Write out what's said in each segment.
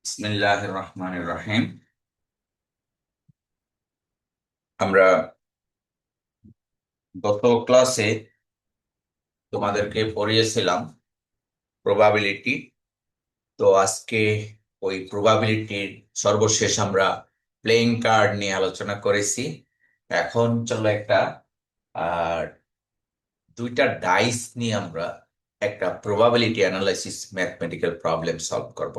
বিসমিল্লাহির রহমানির রহিম। আমরা গত ক্লাসে তোমাদেরকে পড়িয়েছিলাম প্রবাবিলিটি। তো আজকে ওই প্রবাবিলিটির সর্বশেষ আমরা প্লেইং কার্ড নিয়ে আলোচনা করেছি। এখন চলো একটা আর দুইটা ডাইস নিয়ে আমরা একটা probability analysis mathematical problem solve করব।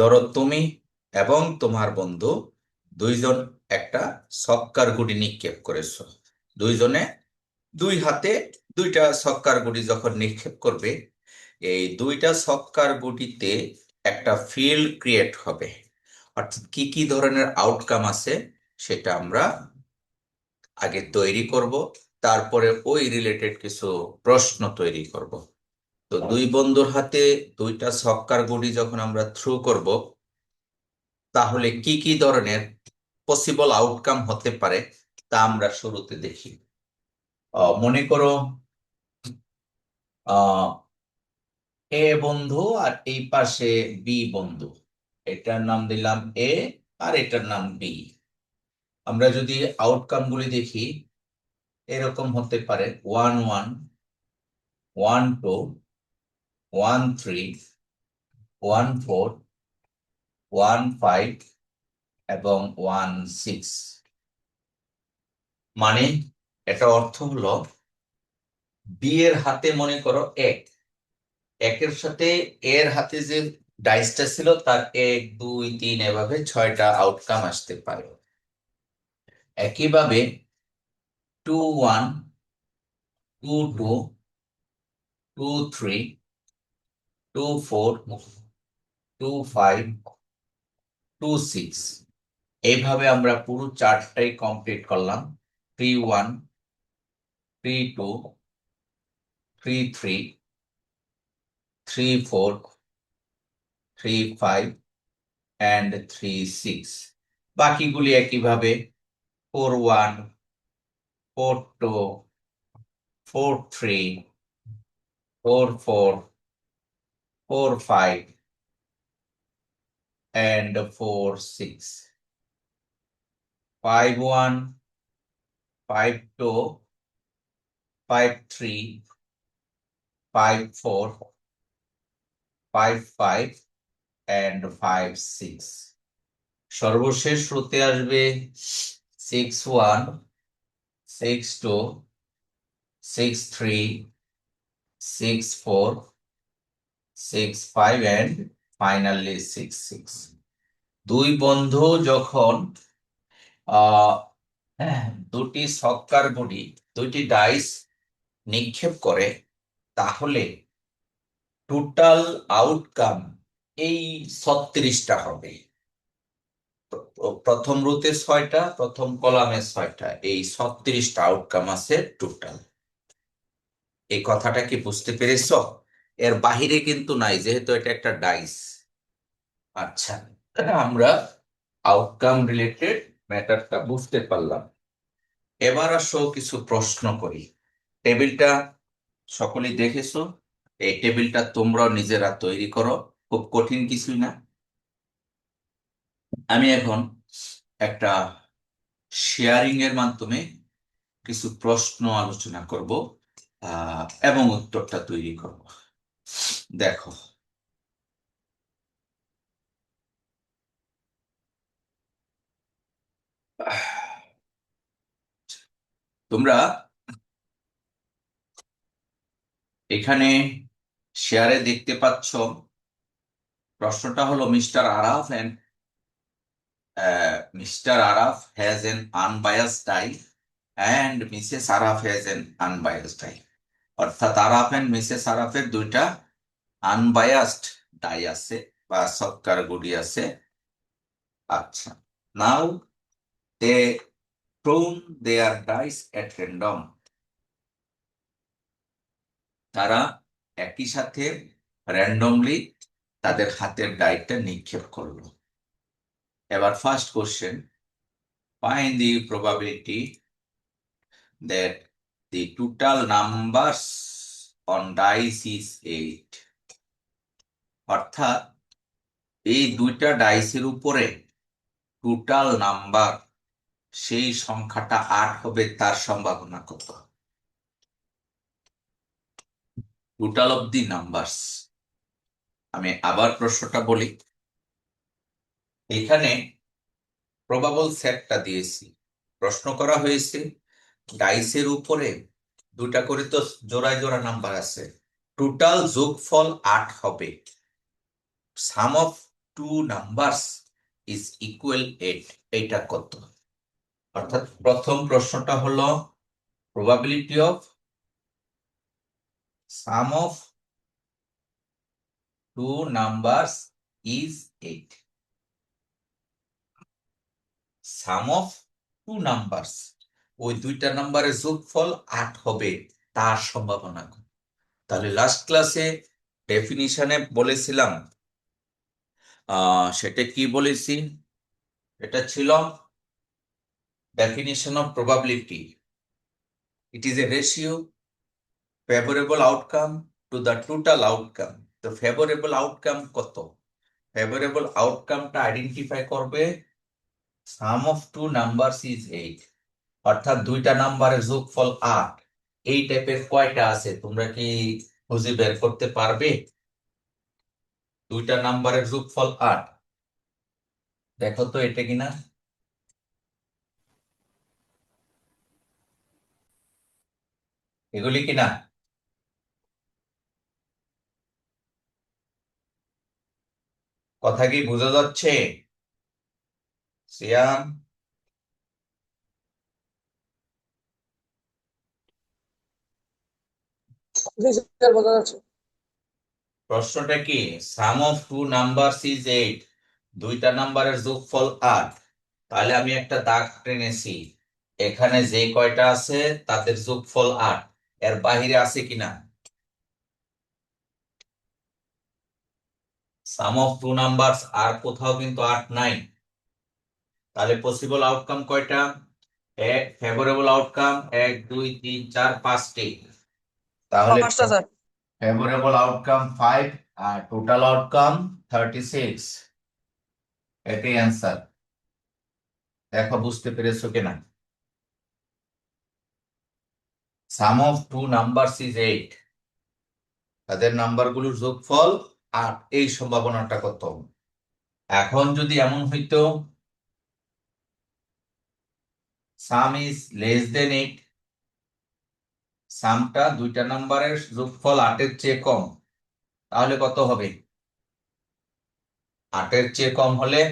ধরো তুমি এবং তোমার বন্ধু দুইজন একটা ছক্কার গুটি নিক্ষেপ করেছো। দুইজনে দুই হাতে দুইটা ছক্কার গুটি যখন নিক্ষেপ করবে, এই দুইটা ছক্কার গুটিতে একটা ফিল্ড ক্রিয়েট হবে। অর্থাৎ কি কি ধরনের আউটকাম আছে সেটা আমরা আগে তৈরি করব, তারপরে ওই রিলেটেড কিছু প্রশ্ন তৈরি করব। তো দুই বন্ধুর হাতে দুইটা ছক্কার গুটি যখন আমরা থ্রো করব, তাহলে কি কি ধরনের পসিবল আউটকাম হতে পারে তা আমরা শুরুতে দেখি। মনে করো আহ এ বন্ধু আর এই পাশে বি বন্ধু, এটার নাম দিলাম এ আর এটার নাম বি। আমরা যদি আউটকাম গুলি দেখি, এরকম হতে পারে 1 1, 1 2, 1 3, 1 4, 1 5 এবং 1 6। মানে এটা অর্থ হলো বি এর হাতে মনে করো এক, একের সাথে এর হাতে যে ডাইসটা ছিল তার 1 2 3 এভাবে 6টা আউটকাম আসতে পারে। একইভাবে 2 1, 2 2, 2 3, 2 4, 2 5, 2 6, এইভাবে আমরা পুরো চার্টটাই কমপ্লিট করলাম। 3 1, 3 2, 3 3, 3 4, 3 5 অ্যান্ড 3 6। বাকিগুলি একইভাবে 4 1, 4 2, 4 3, 4 4, 4 5 and 4 6। 5 1, 5 2, 5 3, 5 4, 5 5 and 5 6। সর্বশেষ রুতে আসবে 6 1, 6 2, 6 3, 6 4, 6 5 and ফাইনালি 6 6। দুই বন্ধু যখন আহ দুটি ছক্কার গুটি, দুইটি ডাইস নিক্ষেপ করে, তাহলে টোটাল আউটকাম এই 36টা হবে। প্রথম রুতে 6টা, প্রথম কলামে 6টা, এই 36টা আউটকাম আছে টোটাল। এই কথাটা কি বুঝতে পেরেছো? এর বাহিরে কিন্তু নাই, যেহেতু এটা একটা ডাইস। আচ্ছা, আমরা আউটকাম রিলেটেড ম্যাটারটা বুঝতে পারলাম। এবার আসো কিছু প্রশ্ন করি। টেবিলটা সকলেই দেখেছো, এই টেবিলটা তোমরাও নিজেরা তৈরি করো, খুব কঠিন কিছুই না। আমি এখন একটা শেয়ারিং এর মাধ্যমে কিছু প্রশ্ন আলোচনা করব এবং উত্তরটা তৈরি করব। দেখো, তোমরা এখানে শেয়ারে দেখতে পাচ্ছ, প্রশ্নটা হলো Mr Araf has an unbiased die and Mrs Araf has an unbiased die. অর্থাৎ আরাফ এন্ড মিসেস আরাফের দুইটা আনবায়াসড ডাই আছে বা ছক্কার গুড়ি আছে। আচ্ছা, নাও দে থ্রোন দেয়ার ডাইস এট র্যান্ডম। তারা একই সাথে র্যান্ডমলি তাদের হাতের ডাইটা নিক্ষেপ করলো। এবার first question, find the probability that the total numbers on dice is 8। অর্থাৎ এই দুইটা ডাইসের উপরে টোটাল নাম্বার সেই সংখ্যাটা 8 হবে, তার সম্ভাবনা কত? Total of the numbers. আমি আবার প্রশ্নটা বলি। এখানে প্রবাবল সেটটা দিয়েছি, প্রশ্ন করা হয়েছে ডাইসের উপরে দুটা করে তো জোড়ায় জোড়া নাম্বার আছে, টোটাল যোগফল 8 হবে, sum of two numbers is equal 8, এইটা কত? অর্থাৎ প্রথম প্রশ্নটা হলো probability of sum of two numbers is 8, sum of two numbers, ওই দুইটা নাম্বারের যোগফল 8 হবে, তার সম্ভাবনা কত? তাহলে লাস্ট ক্লাসে ডেফিনিশনে বলেছিলাম, সেটা কি বলেছি? এটা ছিল definition of probability, it is a ratio favourable outcome to the total outcome. তো ফেভারেবল আউটকাম কত? ফেভারেবল আউটকামটা আইডেন্টিফাই করবে সাম অফ টু নাম্বারস ইজ 8, অর্থাৎ দুইটা নাম্বারের যোগফল 8। এই টাইপের কয়টা আছে তোমরা কি খুঁজে বের করতে পারবে? দুইটা নাম্বারের যোগফল 8, দেখো তো এটা কিনা। এগুলি কিনা? কথা কি বোঝা যাচ্ছে? সিয়াম, জি স্যার, বোঝা যাচ্ছে। প্রশ্নটা কি? সাম অফ টু নাম্বারস ইজ 8, দুইটা নাম্বারের যোগফল 8। তাহলে আমি একটা দাগ টেনেছি, এখানে যে কয়টা আছে তাদের যোগফল 8, এর বাহিরে আছে কিনা? সাম অফ টু নাম্বারস আর কোথাও কিন্তু 8 নাই। তাহলে পসিবল আউটকাম কয়টা? এক ফেভারেবল আউটকাম 1 2 3 4 5টি। তাহলে পাঁচটা স্যার। ফেভারেবল আউটকাম 5 আর টোটাল আউটকাম 36, এটাই অ্যান্সার। দেখো বুঝতে পেরেছো কিনা? সাম অফ টু নাম্বারস ইজ 8, তাদের নাম্বারগুলোর যোগফল 8, এই সম্ভাবনাটা কত? এখন যদি এমন হইতো সাম ইজ লেস দেন 8, সামটা দুইটা নাম্বারের যোগফল 8 এর চেয়ে কম, তাহলে কত হবে? 8 এর চেয়ে কম হলে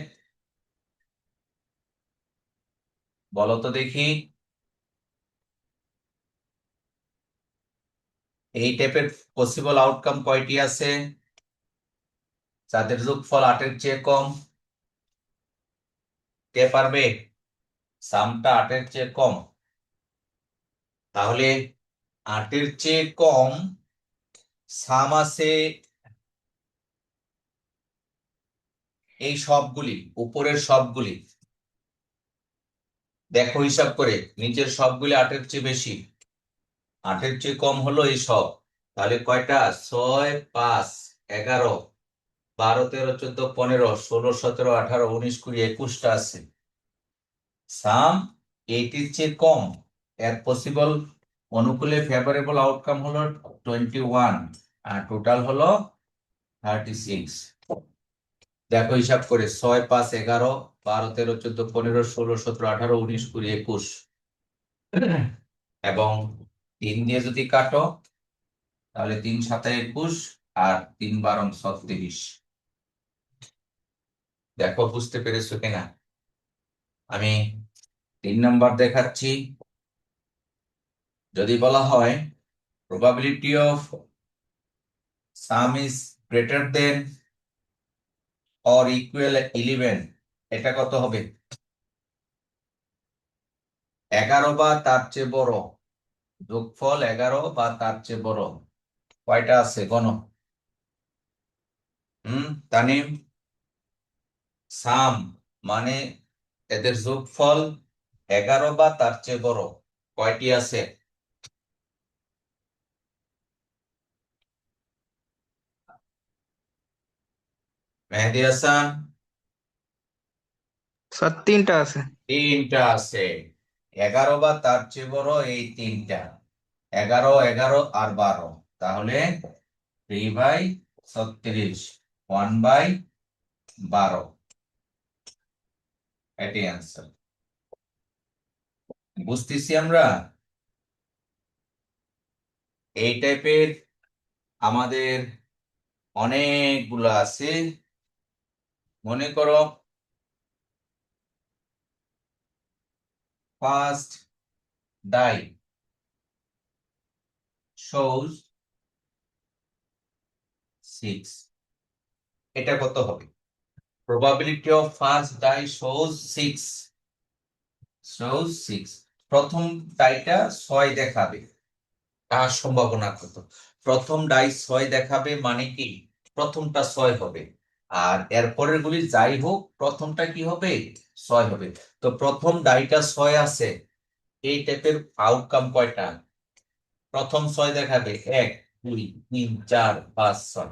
বলো তো দেখি। এই টাইপের পসিবল আউটকাম কয়টি আছে যাদের যোগফল 8 এর চেয়ে কম? কে পারবে? সামটা 8 এর চেয়ে কম, তাহলে 8 এর চেয়ে কম সাম আছে এই সবগুলি, উপরের সবগুলি। দেখো হিসাব করে, নিচের সবগুলি 8 এর চেয়ে বেশি, 8 এর চেয়ে কম হলো এই সব। তাহলে কয়টা? 6 5 11 12 13 14 15 16 17 18 19 20 21টা আছে। সাম 8 এর চেয়ে কম, এর পসিবল অনুকূলে ফেভারেবল আউটকাম হলো 21, আর টোটাল হলো 36। দেখো হিসাব করে, 6 5 11 12 13 14 15 16 17 18 19 20 21, এবং 3 দিয়ে যদি কাটো তাহলে 3 7 21 আর 3 12 36। দেখো বুঝতে পেরেছো কিনা? আমি 3 নাম্বার দেখাচ্ছি। যদি বলা হয় probability of some is greater than or equal 11, এটা কত হবে? 11 বা তার চেয়ে বড়, যোগফল 11 বা তার চেয়ে বড়, কয়টা আছে গণ? তানিম, সাম মানে এদের যোগফল 11 বা তার চেয়ে বড়, কয়টি আছে? মেহেদি হাসান? স্যার তিনটা আছে। তিনটা আছে। 11 বা তার চেয়ে বড় এই তিনটা, 11, 11 আর 12। তাহলে 3/36, 1/12, এটাই অ্যান্সার। বুঝতেছি আমরা। এই টাইপের আমাদের অনেকগুলো আছে। মনে করো ফার্স্ট ডাই shows 6, এটা কত হবে? probability of first die shows 6 প্রথম ডাইটা 6 দেখাবে, তার সম্ভাবনা কত? প্রথম ডাই 6 দেখাবে মানে কি প্রথমটা 6 হবে, আর এর পরের গুলি যাই হোক প্রথমটা কি হবে? 6 হবে। তো প্রথম ডাইটা 6 আছে, এই টাইপের আউটকাম কয়টা? প্রথম 6 দেখাবে 1, 2, 3, 4, 5, 6,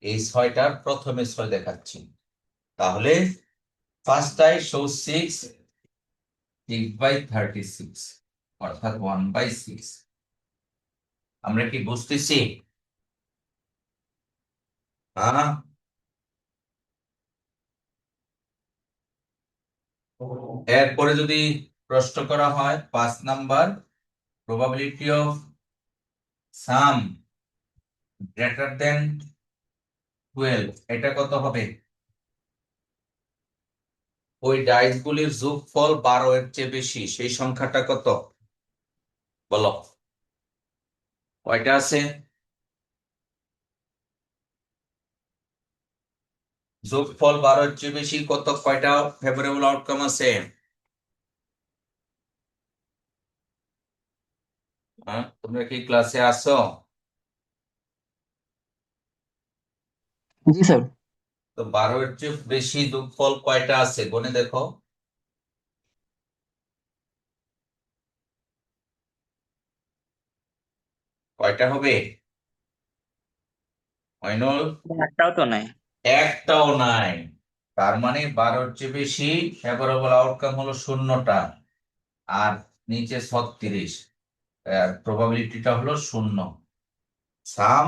এই 6টার প্রথমে 6 দেখাচ্ছি। তাহলে ফার্স্ট ডাই shows 6, 6/36, অর্থাৎ 1/6। আমরা কি বুঝতেছি? হ্যাঁ। এরপরে যদি প্রশ্ন করা হয় 5 number, probability of sum greater than 12, এটা কত হবে? ওই ডাইস গুলির যোগফল 12 এর চেয়ে বেশি, সেই সংখ্যাটা কত বলো? কয়টা আছে? যোগফল 12 এর চেয়ে বেশি কত, কয়টা ফেভারেবল আউটকাম আছে? হ্যাঁ, তোমরা কি ক্লাসে আসো? জি স্যার। তো 12 এর চেয়ে বেশি যোগফল কয়টা আছে গণে দেখো। কয়টা হবে মইনুল? একটাও তো নাই। একটাও নাই। তার মানে 12 এর চেয়ে বেশি ফেভারেবল আউটকাম হলো শূন্যটা, আর নিচে 36, প্রবাবিলিটিটা হলো 0। সাম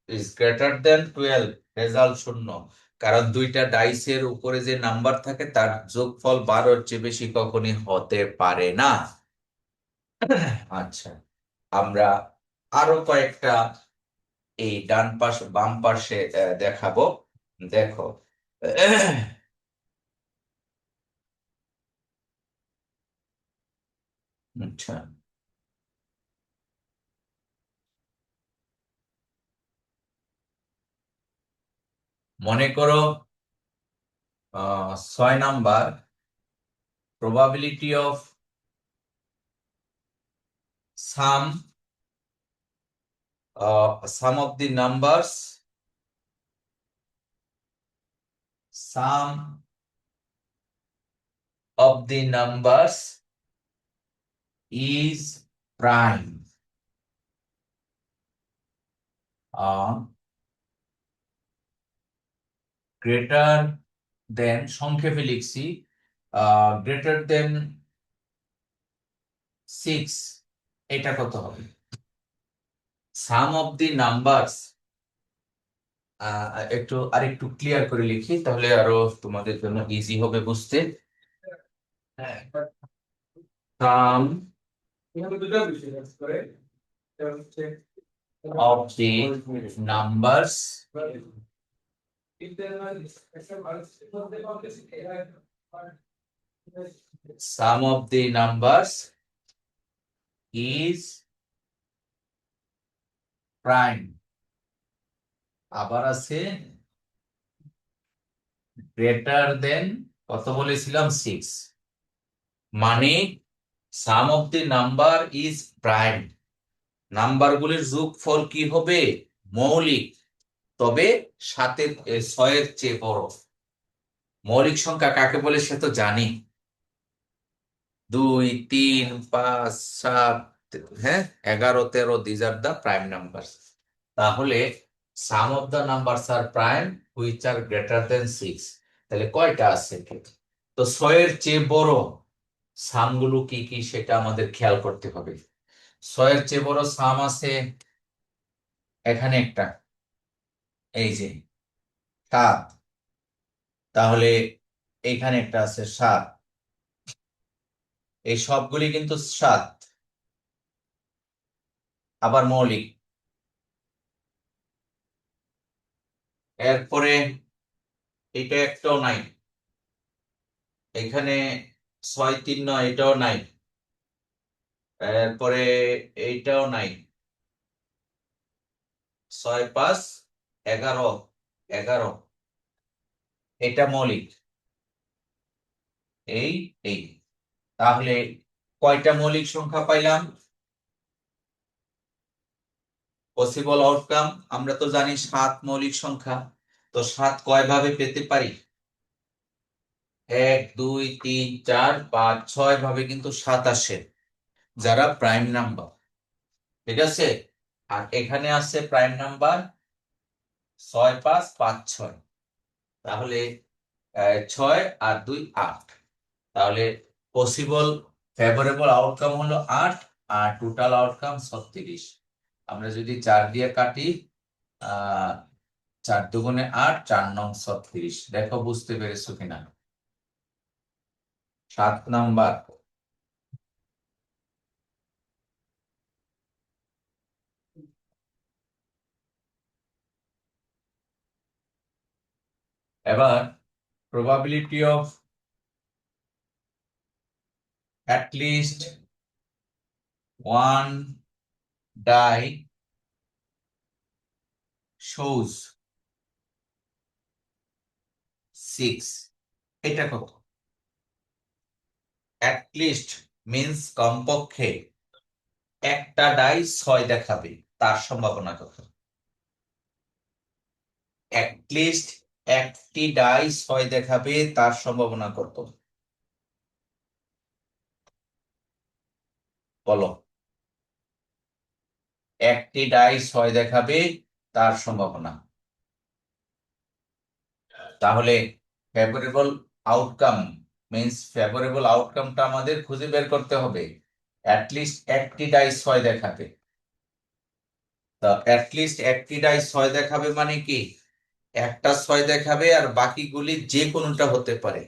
ইজ গ্রেটার দেন 12, রেজাল্ট 0, কারণ দুইটা ডাইসের উপরে যে নাম্বার থাকে তার যোগফল 12 এর চেয়ে বেশি কখনই হতে পারে না। আচ্ছা, আমরা আরো কয়েকটা এই ডান পাশ বাম পাশে দেখাবো। দেখো, আচ্ছা, মনে করো 6 number, probability of sum of the numbers is prime, greater than, সংক্ষেপে লিখছি, greater than 6, এটা কত হবে? সাম অফ দি নাম্বারস, একটু আরেকটু ক্লিয়ার করে লিখি তাহলে আরো তোমাদের জন্য ইজি হবে বুঝতে। সাম of the numbers sum of the numbers is prime, আবার আছে greater than, কত বলেছিলাম 6, মানে sum of the number is prime, নাম্বারগুলির যোগফল কি হবে? মৌলিক, তবে 6 এর চেয়ে বড়। মৌলিক সংখ্যা কাকে বলে সে তো জানি, 2, 3, 5, 7, হ্যাঁ, 11, 13, these are the prime number. তাহলে sum of the numbers are prime which are greater than 6। তাহলে কয়টা আছে? তো 6 এর চেয়ে বড় সামগুলো কি কি সেটা আমাদের খেয়াল করতে হবে। 6 এর চেয়ে বড় সাম আছে এখানে একটা, এই যে 7। তাহলে এইখানে একটা আছে 7। এই সবগুলি কিন্তু 7, আবার মৌলিক। এরপরে এটা একটাও নাই, এখানে 6 3 9 এটাও নাই, এরপরে এইটাও নাই। 6 5 11, 11 এটা মৌলিক। এই এই তাহলে কয়টা মৌলিক সংখ্যা পাইলাম? পসিবল আউটকাম আমরা তো জানি 7 মৌলিক সংখ্যা। তো 7 কয় ভাবে পেতে পারি? 1 2 3 4 5 6 ভাবে কিন্তু 7 আসে, যারা প্রাইম নাম্বার। ঠিক আছে, আর এখানে আছে প্রাইম নাম্বার 6 5 5 6। তাহলে 6 আর 2 8। তাহলে পসিবল ফেভারেবল আউটকাম হলো 8, আর টোটাল আউটকাম 36। আমরা যদি 4 দিয়ে কাটি, 4 দুগুণে 8, 4 নং 36। দেখো বুঝতে পেরেছো কিনা। 7 নাম্বার। এবার probability of at least one die shows 6, এটা কত? at least means কমপক্ষে একটা ডাই 6 দেখাবে, তার সম্ভাবনা কত? at least একটি ডাই 6 দেখাবে, তার সম্ভাবনা কত? বলো। একটি ডাই 6 দেখাবে, তার সম্ভাবনা। তাহলে ফেভারেবল আউটকাম মিন্স ফেভারেবল আউটকামটা আমাদের খুঁজে বের করতে হবে। অ্যাটলিস্ট একটি ডাই 6 দেখাবে। তো অ্যাটলিস্ট একটি ডাই 6 দেখাবে মানে কি? একটা 6 দেখাবে আর বাকিগুলি যে কোনোটা হতে পারে।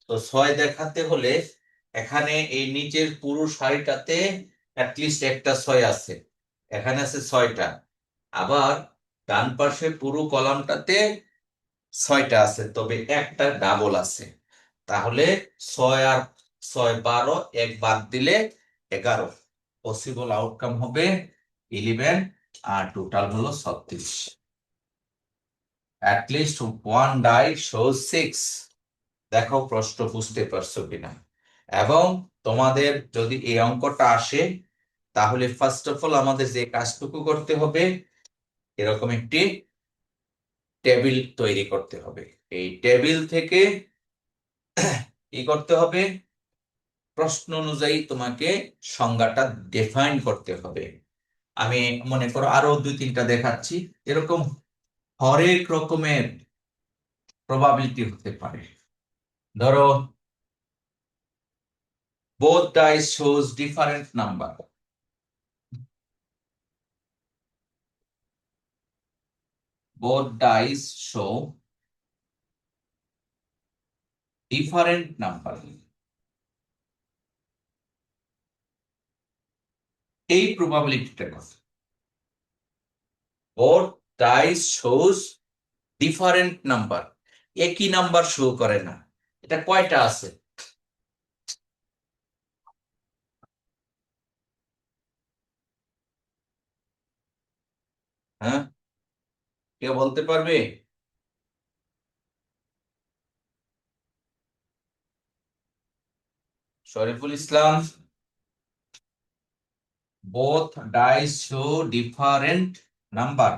তো 6 দেখাতে হলে এখানে এই নিচের পুরো সারিটাতে অ্যাটলিস্ট একটা 6 আছে, এখানে আছে 6টা। আবার ডান পাশে পুরো কলামটাতে 6টা আছে, তবে একটা ডাবল আছে। তাহলে 6 আর 6 12, এক বাদ দিলে 11। পসিবল আউটকাম হবে 11, আর টোটাল হলো 36। at least one die shows 6। দেখো প্রশ্ন বুঝতে পারছো কিনা। এবং তোমাদের যদি এই অঙ্কটা আসে, তাহলে ফার্স্ট অফ অল আমাদের যে কাজটুকু করতে হবে, এরকম একটি টেবিল তৈরি করতে হবে। এই টেবিল থেকে কি করতে হবে? প্রশ্ন অনুযায়ী তোমাকে সংজ্ঞাটা ডিফাইন করতে হবে। আমি মনে করো আরো 2 3টা দেখাচ্ছি। এরকম হরেক রকমের প্রবাবিলিটি হতে পারে। ধরো both dice shows different number, both dice show different number। এই প্রবাবিলিটিটা কথা, both dice shows different number, একই নাম্বার শো করে না। এটা কয়টা আছে? হ্যাঁ, কেউ বলতে পারবে? Shariful Islam. both dice show different number,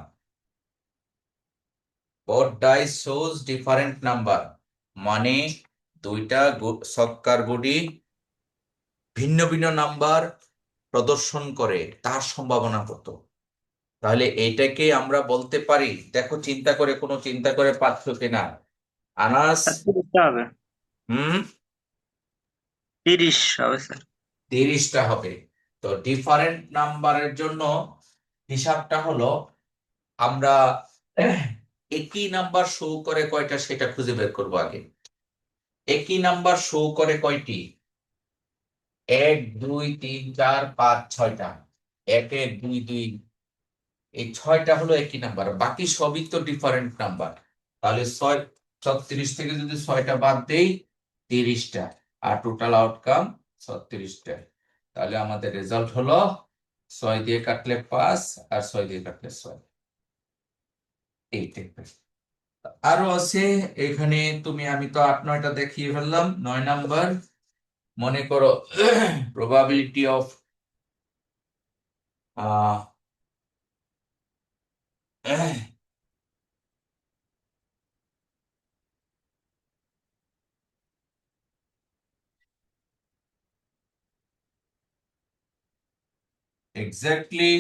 both dice shows different number মানে দুইটা ছক্কার গুটি ভিন্ন ভিন্ন নাম্বার প্রদর্শন করে, তার সম্ভাবনা কত? তাহলে এইটাকে আমরা বলতে পারি, দেখো চিন্তা করে পাচ্ছ কিনা। আনাস। 30টা হবে। হুম। 30 হবে স্যার। 30টা হবে। তো ডিফারেন্ট নাম্বারের জন্য হিসাবটা হলো, আমরা একই নাম্বার শো করে কয়টা সেটা খুঁজে বের করবো আগে। একই নাম্বার শো করে কয়টি? 1 2 3 4 5 6টা। 1 1 2 2, এই 6টা হলো একই নাম্বার, বাকি সবই তো ডিফারেন্ট নাম্বার। তাহলে 36 থেকে যদি 6টা বাদ দেই, 30টা। আর টোটাল আউটকাম 36টা। তাহলে আমাদের রেজাল্ট হলো 6 দিয়ে কাটলে 5, আর 6 দিয়ে কাটলে 6। এই টাইপের আরো আছে এখানে। আমি তো 8 9টা দেখিয়ে ফেললাম। 9 নাম্বার, মনে করো probability of exactly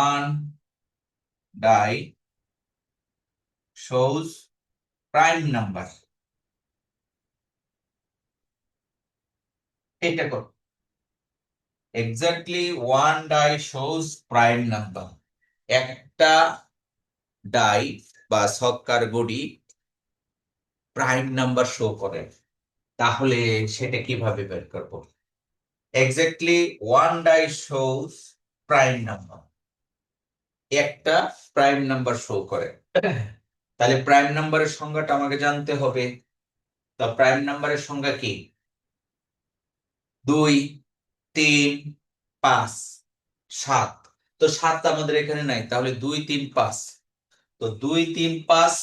one die shows prime number। এটা করো, exactly one die shows prime number। একটা ডাই বা ছক্কার গুড়ি প্রাইম নাম্বার শো করে, তাহলে সেটা কিভাবে বের করব? Exactly one die shows prime number, একটা প্রাইম নাম্বার শো করে। তাহলে প্রাইম নাম্বারের সংজ্ঞাটা আমাকে জানতে হবে। তা প্রাইম নাম্বারের সংজ্ঞা কি? 2 3 5 7। তো 7 আমাদের এখানে নাই, তাহলে 2 3 5। তো 2 3 5,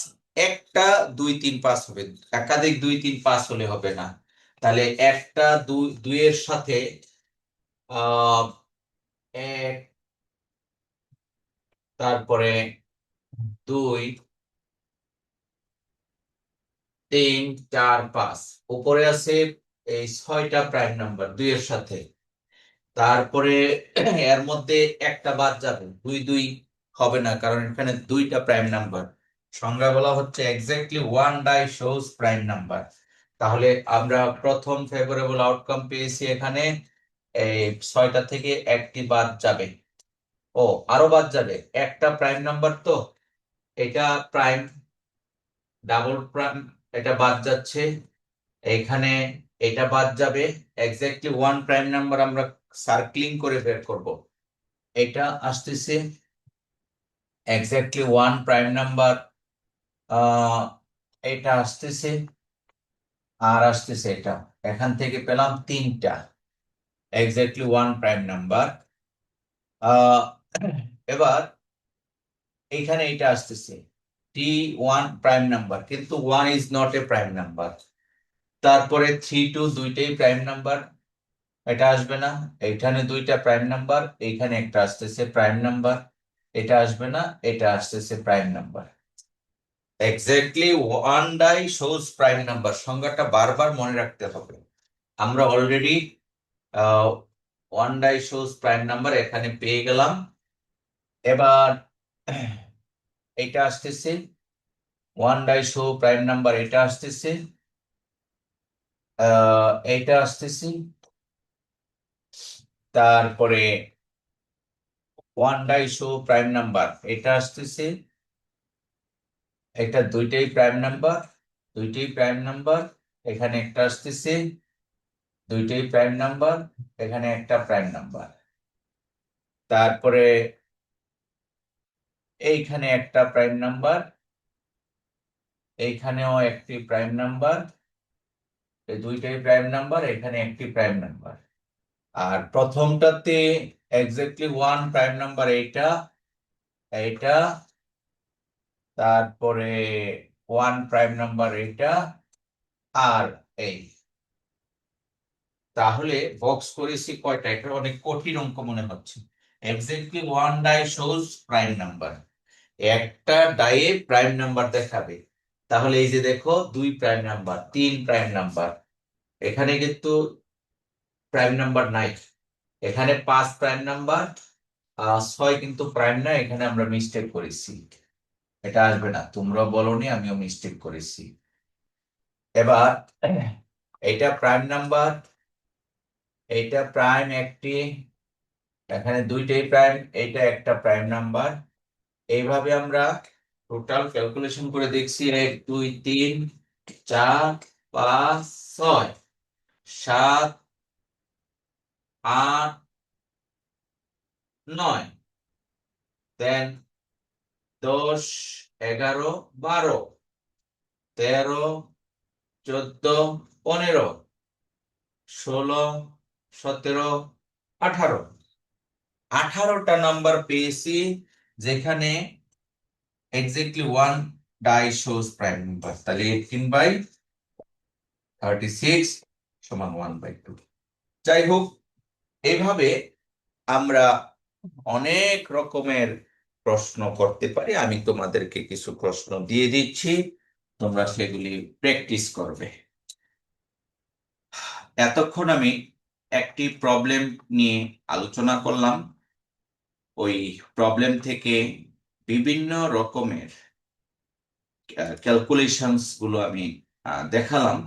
একটা 2 3 5 হবে, একাধিক 2 3 5 হলে হবে না। তাহলে একটা দুইয়ের সাথে আহ 1, তারপরে 2 3 4 5, উপরে আছে এই 6টা প্রাইম নাম্বার 2 এর সাথে। তারপরে এর মধ্যে একটা বাদ যাবে, 2 2 হবে না, কারণ এখানে 2টা প্রাইম নাম্বার। সংজ্ঞা বলা হচ্ছে exactly one die shows prime number. তাহলে আমরা প্রথম ফেভারেবল আউটকাম পেয়েছি এখানে। এই 6টা থেকে একটি বাদ যাবে। ও, আরো বাদ যাবে, একটা প্রাইম নাম্বার তো, এটা প্রাইম, ডাবল প্রাইম, এটা বাদ যাচ্ছে। এখানে এটা বাদ যাবে। এক্স্যাক্টলি ওয়ান প্রাইম নাম্বার আমরা সার্কেলিং করে বের করব। এটা আসতেছে এক্স্যাক্টলি ওয়ান প্রাইম নাম্বার, এটা আসতেছে, আর আসতেছে এটা। এখান থেকে পেলাম 3টা এক্স্যাক্টলি ওয়ান প্রাইম নাম্বার। এবার এইখানে এটা আসতেছে T1 প্রাইম নাম্বার, কিন্তু 1 is not a prime number. তারপরে 3 2 দুইটাই প্রাইম নাম্বার, এটা আসবে না। এইখানে 2টা প্রাইম নাম্বার, এইখানে একটা আসতেছে প্রাইম নাম্বার, এটা আসবে না, এটা আসতেছে prime number. Exactly one die shows prime number সংজ্ঞাটা বারবার মনে রাখতে হবে। আমরা already one die shows prime number এখানে পেয়ে গেলাম। এবার এটা আসতেছে one die show prime number, এটা আসতেছে, এইটা আসতেছে। তারপরে one die show prime number, এটা আসতেছে, এটা দুইটাই প্রাইম নাম্বার, দুইটাই প্রাইম নাম্বার। এখানে একটা আসতেছে, দুইটাই প্রাইম নাম্বার, এখানে একটা প্রাইম নাম্বার। তারপরে এইখানে একটা প্রাইম নাম্বার, এইখানেও একটি প্রাইম নাম্বার, এই দুইটাই প্রাইম নাম্বার, এখানে একটি প্রাইম নাম্বার। আর প্রথমটাতে এক্স্যাক্টলি ওয়ান প্রাইম নাম্বার, এইটা, এইটা, তারপরে ওয়ান প্রাইম নাম্বার, এইটা, আর এই। তাহলে বক্স করেছি কয়টা? এটা অনেক কঠিন অঙ্ক মনে হচ্ছে। Exactly one die shows prime number, একটা ডাইয়ে প্রাইম নাম্বার দেখাবে। তাহলে এই যে দেখো, 2 প্রাইম নাম্বার, 3 প্রাইম নাম্বার, এখানে কিন্তু প্রাইম নাম্বার নাই। এখানে 5 প্রাইম নাম্বার, 6 কিন্তু প্রাইম না, এখানে আমরা মিস্টেক করেছি, এটা আসবে না, তোমরা বলনি, আমিও মিস্টেক করেছি। এবার এটা প্রাইম নাম্বার, এইটা প্রাইম একটি, এখানে দুইটাই প্রাইম, এইটা একটা প্রাইম নাম্বার। এইভাবে আমরা টোটাল ক্যালকুলেশন করে দেখছি, 1 2 3 4 5 6 7 8 9, দেন 10 11 12 13 14 15 16 17 18, 18টা নাম্বার পেয়েছি, যেখানে exactly 1 die shows prime number, তাহলে 18/36 সমান 1/2। যাই হোক, এইভাবে আমরা অনেক রকমের প্রশ্ন করতে পারি। আমি তোমাদেরকে কিছু প্রশ্ন দিয়ে দিচ্ছি, তোমরা সেগুলি প্র্যাকটিস করবে। এতক্ষণ আমি একটি প্রবলেম নিয়ে আলোচনা করলাম, ওই প্রবলেম থেকে বিভিন্ন রকমের ক্যালকুলেশনস গুলো আমি দেখালাম,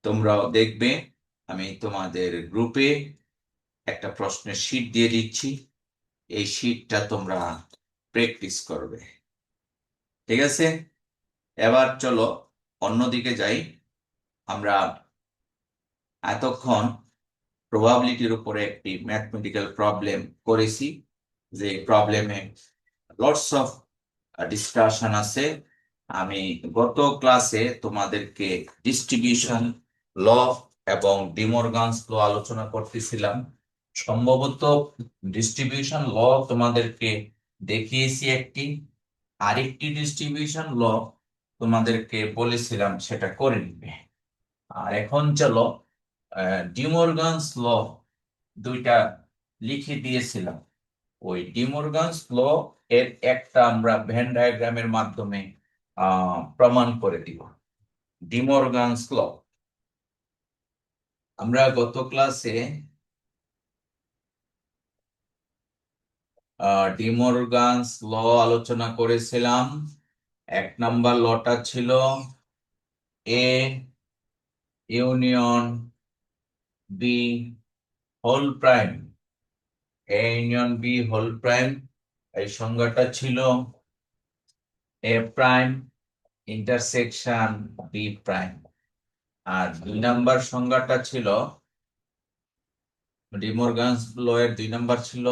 তোমরাও দেখবে। আমি তোমাদের গ্রুপে একটা প্রশ্নের শীট দিয়ে দিচ্ছি, এই শীটটা তোমরা প্র্যাকটিস করবে, ঠিক আছে? এবার চলো অন্যদিকে যাই। আমরা এতক্ষণ প্রবাবিলিটির উপরে একটি ম্যাথমেটিক্যাল প্রবলেম করেছি, যে প্রবলেমে লটস অফ ডিসকাশন আছে। আমি গত ক্লাসে তোমাদেরকে ডিস্ট্রিবিউশন ল এবং ডিমরগানস ল আলোচনা করতেছিলাম। সম্ভবত ডিস্ট্রিবিউশন ল তোমাদেরকে দেখিয়েছি একটি, আরেকটি ডিস্ট্রিবিউশন ল তোমাদেরকে বলেছিলাম সেটা করে নিবে। আর এখন চলো ডিমরগানস ল দুইটা লিখে দিয়েছিলাম, ওই ডিমরগানস ল এর একটা আমরা ভেন ডায়াগ্রামের মাধ্যমে প্রমাণ করে দিব। ডিমরগানস ল আমরা গত ক্লাসে ডিমরগানস ল আলোচনা করেছিলাম। 1 নাম্বার লটা ছিল A union B whole prime, A union B whole prime, এই সংজ্ঞাটা ছিল A prime intersection B prime. আর 2 নাম্বার সংজ্ঞাটা ছিল, ডিমরগানস ল এর 2 নাম্বার ছিল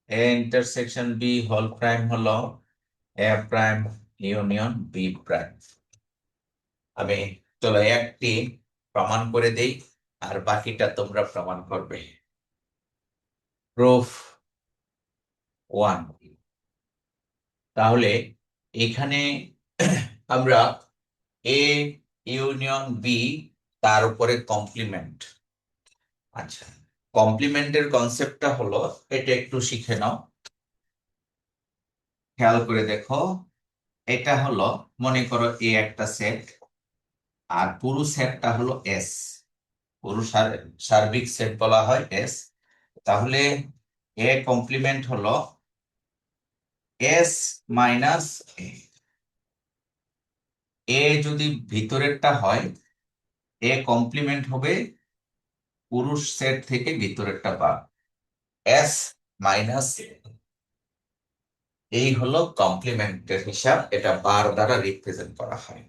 A intersection B whole prime হলো A prime union B prime. আমি চলো একটি প্রমাণ করে দেই, আর বাকিটা তোমরা প্রমাণ করবে। প্রুফ 1। তাহলে এখানে আমরা এ ইউনিয়ন বি, তার উপরে কমপ্লিমেন্ট। আচ্ছা, কমপ্লিমেন্টের কনসেপ্টটা হলো, এটা একটু শিখে নাও, খেয়াল করে দেখো। এটা হলো, মনে করো এ একটা সেট, আর পুরো সেটটা হলো এস, পুরো সার্বিক সেট বলা হয় এস। তাহলে এ কমপ্লিমেন্ট হলো এস মাইনাস এ। এ যদি ভিতরেরটা হয়, এ কমপ্লিমেন্ট হবে পুরুষ সেট থেকে ভিতরেরটা বাদ, এস মাইনাস এ। এই হলো কমপ্লিমেন্টের হিসাব, এটা বার দ্বারা রিপ্রেজেন্ট করা হয়।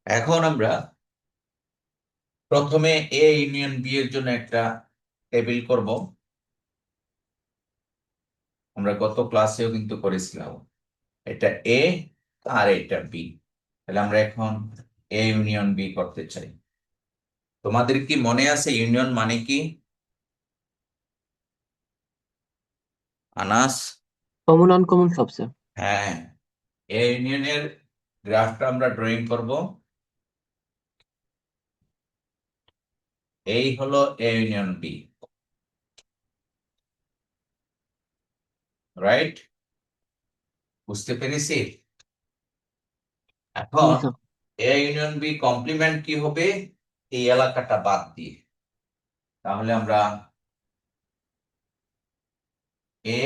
এখন আমরা প্রথমে এ ইউনিয়ন বি এর জন্য একটা টেবিল করব, আমরা গত ক্লাসেও কিন্তু করেছিলাম। এটা এ আর এটা বি, তাহলে আমরা এখন এ ইউনিয়ন বি করতে চাই। তোমাদের কি মনে আছে ইউনিয়ন মানে কি, আনাস? কমন আনকমন সব স্যার। হ্যাঁ, এ ইউনিয়নের গ্রাফটা আমরা ড্রয়িং করব। এই হলো এ ইউনিয়ন বি, রাইট? বুঝতে পেরেছি? জি এখন sir. A union B complement কি হবে, এই এলাকাটা বাদ দিয়ে। তাহলে আমরা এ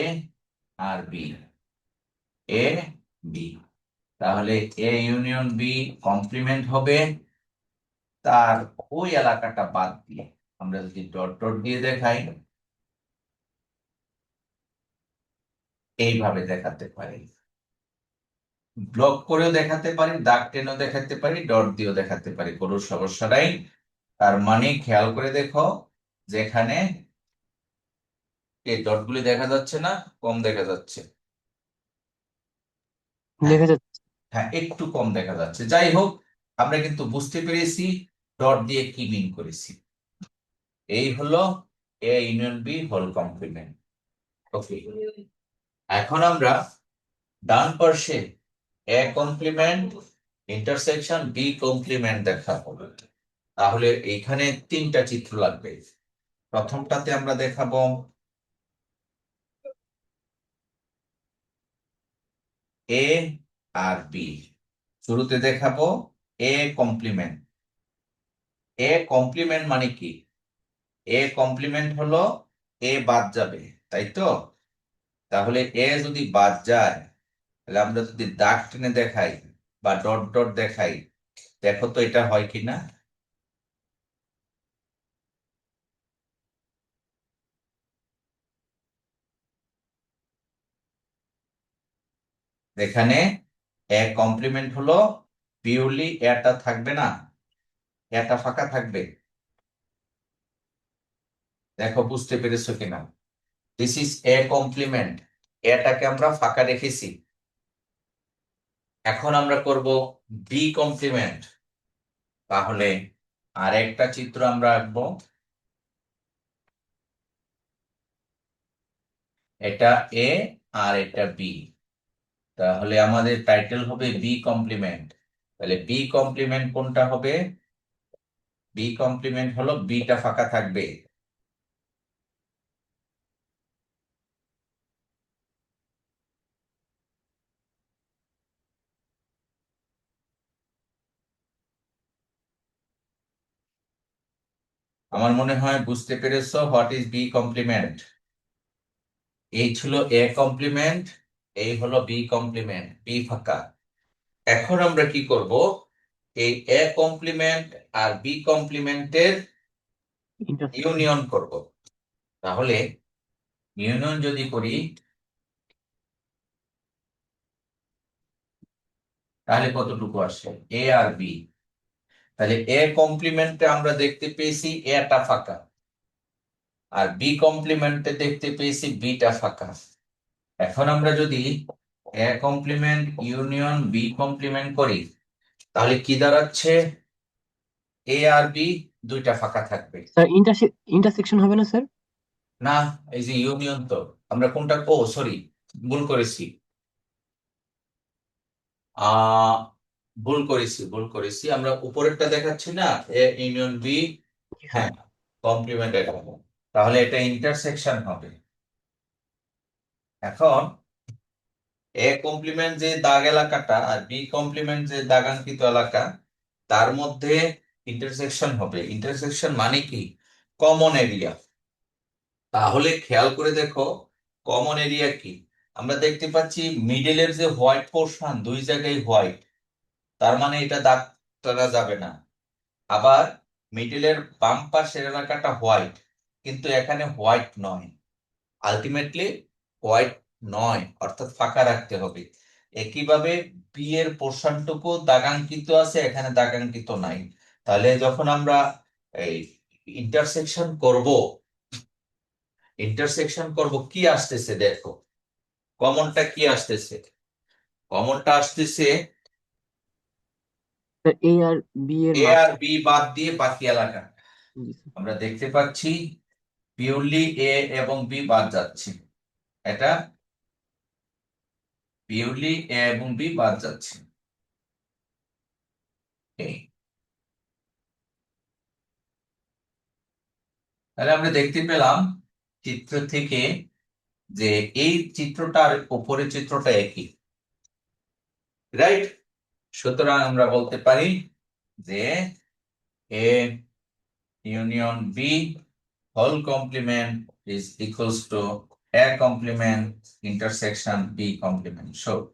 আর বি, এ বি, তাহলে এ ইউনিয়ন বি কমপ্লিমেন্ট হবে তার ওই এলাকাটা বাদ দিয়ে। আমরা যদি ডট ডট দিয়ে দেখাই, এইভাবে দেখাতে পারি, ব্লক করেও দেখাতে পারি, দাগ টেনেও দেখাতে পারি, ডট দিয়েও দেখাতে পারি, কোনো সমস্যা নাই। তার মানে খেয়াল করে দেখো, যেখানে এই ডট গুলি দেখা যাচ্ছে না, কম দেখা যাচ্ছে। হ্যাঁ, দেখা যাচ্ছে। হ্যাঁ, একটু কম দেখা যাচ্ছে। যাই হোক, আমরা কিন্তু বুঝতে পেরেছি ডট দিয়ে কি মিন করেছি। এই হলো A union B whole complement. Okay, এখন আমরা ডান পার্শ্বে A complement intersection B complement দেখাবো। তাহলে এইখানে তিনটা চিত্র লাগবে। প্রথমটাতে আমরা দেখাবো এ আর বি। শুরুতে দেখাবো এ কমপ্লিমেন্ট। এ কমপ্লিমেন্ট মানে কি? এ কমপ্লিমেন্ট হলো এ বাদ যাবে, তাই তো? তাহলে এ যদি বাদ যায়, তাহলে আমরা যদি দাগ টেনে দেখাই বা ডট ডট দেখাই, দেখো তো এটা হয় কিনা। এখানে এ কমপ্লিমেন্ট হলো পিওরলি এটা থাকবে না, এটা ফাঁকা থাকবে। দেখো বুঝতে পেরেছো কিনা? দিস ইজ এ কমপ্লিমেন্ট, এটাকে আমরা ফাঁকা রেখেছি। এখন আমরা করব বি কমপ্লিমেন্ট। তাহলে আরেকটা চিত্র আমরা আঁকবো, এটা এ আর এটা বি। তাহলে আমাদের টাইটেল হবে বি কমপ্লিমেন্ট। তাহলে বি কমপ্লিমেন্ট কোনটা হবে? বি কমপ্লিমেন্ট হলো বিটা ফাঁকা থাকবে। আমার মনে হয় বুঝতে পেরেছো হোয়াট ইজ বি কমপ্লিমেন্ট। এই ছিল এ কমপ্লিমেন্ট, এই হলো বি কমপ্লিমেন্ট, বি ফাঁকা। এখন আমরা কি করব? এই এ কমপ্লিমেন্ট আর বি কমপ্লিমেন্টের ইন্টারসেকশন। ইউনিয়ন করব। তাহলে ইউনিয়ন যদি করি, তাহলে কতটুকু আসে? এ আর বি। তাহলে এ কমপ্লিমেন্টে আমরা দেখতে পেয়েছি এটা ফাঁকা, আর বি কমপ্লিমেন্টে দেখতে পেয়েছি বিটা ফাঁকা। এখন আমরা যদি A complement union B complement করি, তাহলে কি দাঁড়াচ্ছে? এ আর বি দুইটা ফাঁকা থাকবে। স্যার ইন্টারসেকশন হবে না স্যার? না, এই যে ইউনিয়ন, তো আমরা কোনটা, ও সরি, ভুল করেছি। আহ ভুল করেছি, আমরা উপরেরটা দেখাচ্ছি না, এ ইউনিয়ন বি। জি স্যার। হ্যাঁ, কমপ্লিমেন্ট দেখাবো। তাহলে এটা ইন্টারসেকশন হবে। এখন এ কমপ্লিমেন্ট যে দাগ এলাকাটা আর বি কমপ্লিমেন্ট যে দাগাঙ্কিত এলাকা, তার মধ্যে ইন্টারসেকশন হবে। ইন্টারসেকশন মানে কি? Common area. তাহলে খেয়াল করে দেখো কমন এরিয়া কি। আমরা দেখতে পাচ্ছি মিডলের যে হোয়াইট পোর্শন, দুই জায়গায় হোয়াইট, তার মানে এটা দাগ টানা যাবে না। আবার মিডলের বাম পাশের এলাকাটা হোয়াইট, কিন্তু এখানে হোয়াইট নয়, আলটিমেটলি হোয়াইট নয়, অর্থাৎ ফাঁকা রাখতে হবে। একইভাবে বি এর পোর্শনটুকু দাগাঙ্কিত আছে, এখানে দাগাঙ্কিত নাই। তাহলে যখন আমরা এই ইন্টারসেকশন করব, কি আসতেছে দেখো, কমনটা কি আসতেছে? কমনটা আসতেছে স্যার এ আর বি এর এ মাঝ। আর বি বাদ দিয়ে বাকি এলাকা। জি স্যার। আমরা দেখতে পাচ্ছি পিওরলি এ এবং বি বাদ যাচ্ছে। এটা পিওরলি এ এবং বি বাদ যাচ্ছে। এই, তাহলে আমরা দেখতে পেলাম চিত্র থেকে যে এই চিত্রটা আর উপরের চিত্রটা একই, রাইট? সুতরাং আমরা বলতে পারি যে A union B whole complement is equals to A complement intersection B complement short.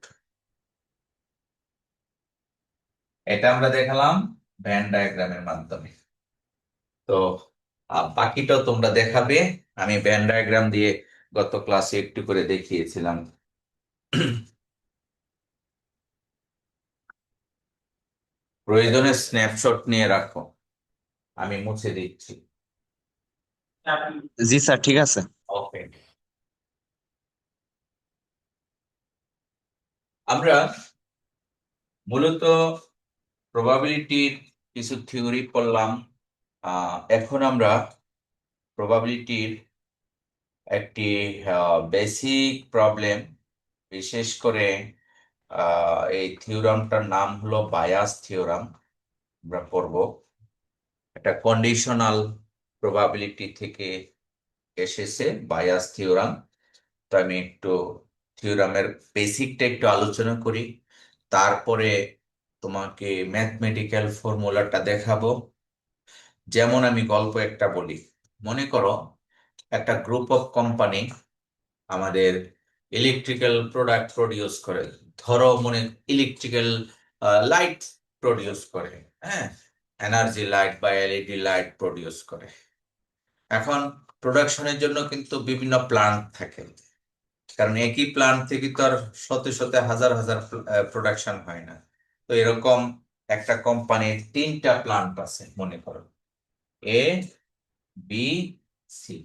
এটা আমরা দেখালাম ভেন ডায়াগ্রামের মাধ্যমে। তো বাকিটাও তোমরা দেখাবে। আমি ভেন ডায়াগ্রাম দিয়ে গত ক্লাসে একটু করে দেখিয়েছিলাম। প্রয়োজনে স্ন্যাপশট নিয়ে রাখো, আমি মুছে দিচ্ছি। জি স্যার, ঠিক আছে। ওকে, আমরা মূলত প্রবাবিলিটির কিছু থিওরি পড়লাম। এখন আমরা প্রবাবিলিটির একটি বেসিক প্রবলেম, বিশেষ করে এই থিওরামটার নাম হলো বায়াস থিওরাম, আমরা পড়ব। এটা কন্ডিশনাল প্রবাবিলিটি থেকে এসেছে বায়াস থিওরাম। তো আমি একটু থিওরামের বেসিকটা একটু আলোচনা করি, তারপরে তোমাকে ম্যাথমেটিক্যাল ফর্মুলাটা দেখাবো। যেমন আমি গল্প একটা বলি। মনে করো একটা গ্রুপ অফ কোম্পানি আমাদের ইলেকট্রিক্যাল প্রোডাক্ট প্রডিউস করে। ধরো মনে ইলেকট্রিক্যাল লাইট প্রডিউস করে, হ্যাঁ, এনার্জি লাইট বা এলইডি লাইট প্রডিউস করে। এখন প্রোডাকশনের জন্য কিন্তু বিভিন্ন প্ল্যান্ট থাকে, কারণ একই প্ল্যান্ট থেকে তো আর শত শত হাজার হাজার প্রোডাকশন হয় না। তো এরকম একটা কোম্পানির তিনটা প্ল্যান্ট আছে মনে করো, এ, বি, সি।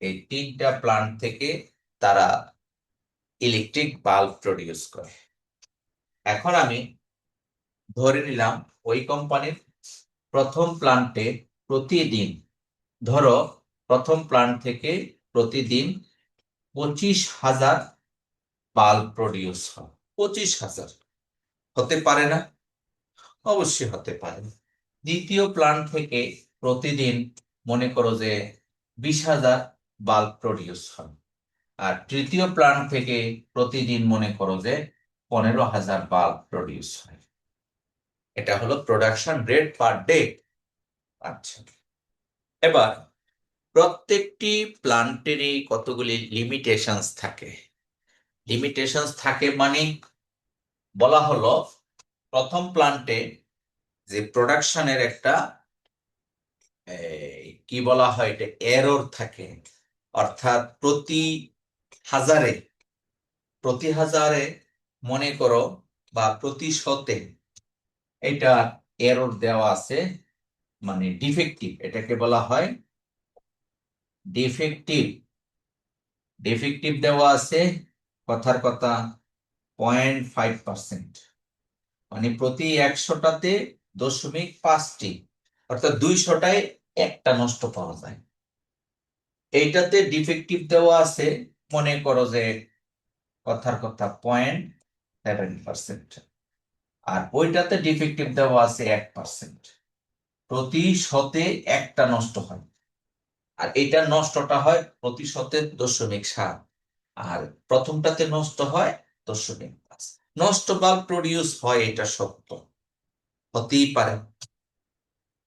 এই তিনটা প্ল্যান্ট থেকে তারা ইলেকট্রিক বাল্ব প্রডিউস করে। এখন আমি ধরে নিলাম ওই কোম্পানির প্রথম প্ল্যান্টে প্রতিদিন, ধরো প্রথম প্ল্যান্ট থেকে প্রতিদিন 25,000 বাল্ব প্রডিউস হয়। 25,000 হতে পারে না? অবশ্যই হতে পারে। দ্বিতীয় প্ল্যান্ট থেকে প্রতিদিন মনে করো যে 20,000 বাল্ব প্রডিউস হয়। আর তৃতীয় প্ল্যান্ট থেকে প্রতিদিন মনে করো যে 15,000 বাল্ব প্রডিউস হয়। এটা হলো প্রোডাকশন রেট পার ডে। আচ্ছা, এবার প্রত্যেকটি প্ল্যান্টেরই কতগুলি লিমিটেশনস থাকে। লিমিটেশনস থাকে মানে বলা হলো প্রথম প্ল্যান্টে যে প্রোডাকশনের একটা কি বলা হয়, এটা এরর থাকে। অর্থাৎ হাজারে প্রতি হাজারে মনে করো বা প্রতি শতে এটা এরর দেওয়া আছে, মানে ডিফেক্টিভ, এটাকে বলা হয় ডিফেক্টিভ। ডিফেক্টিভ দেওয়া আছে কথার কথা 0.5%, মানে প্রতি 100টাতে 0.5টি, অর্থাৎ 200টায় একটা নষ্ট পাওয়া যায়। এইটাতে ডিফেক্টিভ দেওয়া আছে মনে করো যে কথার কথা 0.7%, আর ওইটাতে ডিফেক্টিভ দেওয়া আছে 1%। প্রতি শতে একটা নষ্ট হয়, আর এটা নষ্টটা হয় প্রতি শতে 0.7, আর প্রথমটাতে নষ্ট হয় 0.5। নষ্ট বাল্ব প্রডিউস হয়, এটা সত্য, হতেই পারে।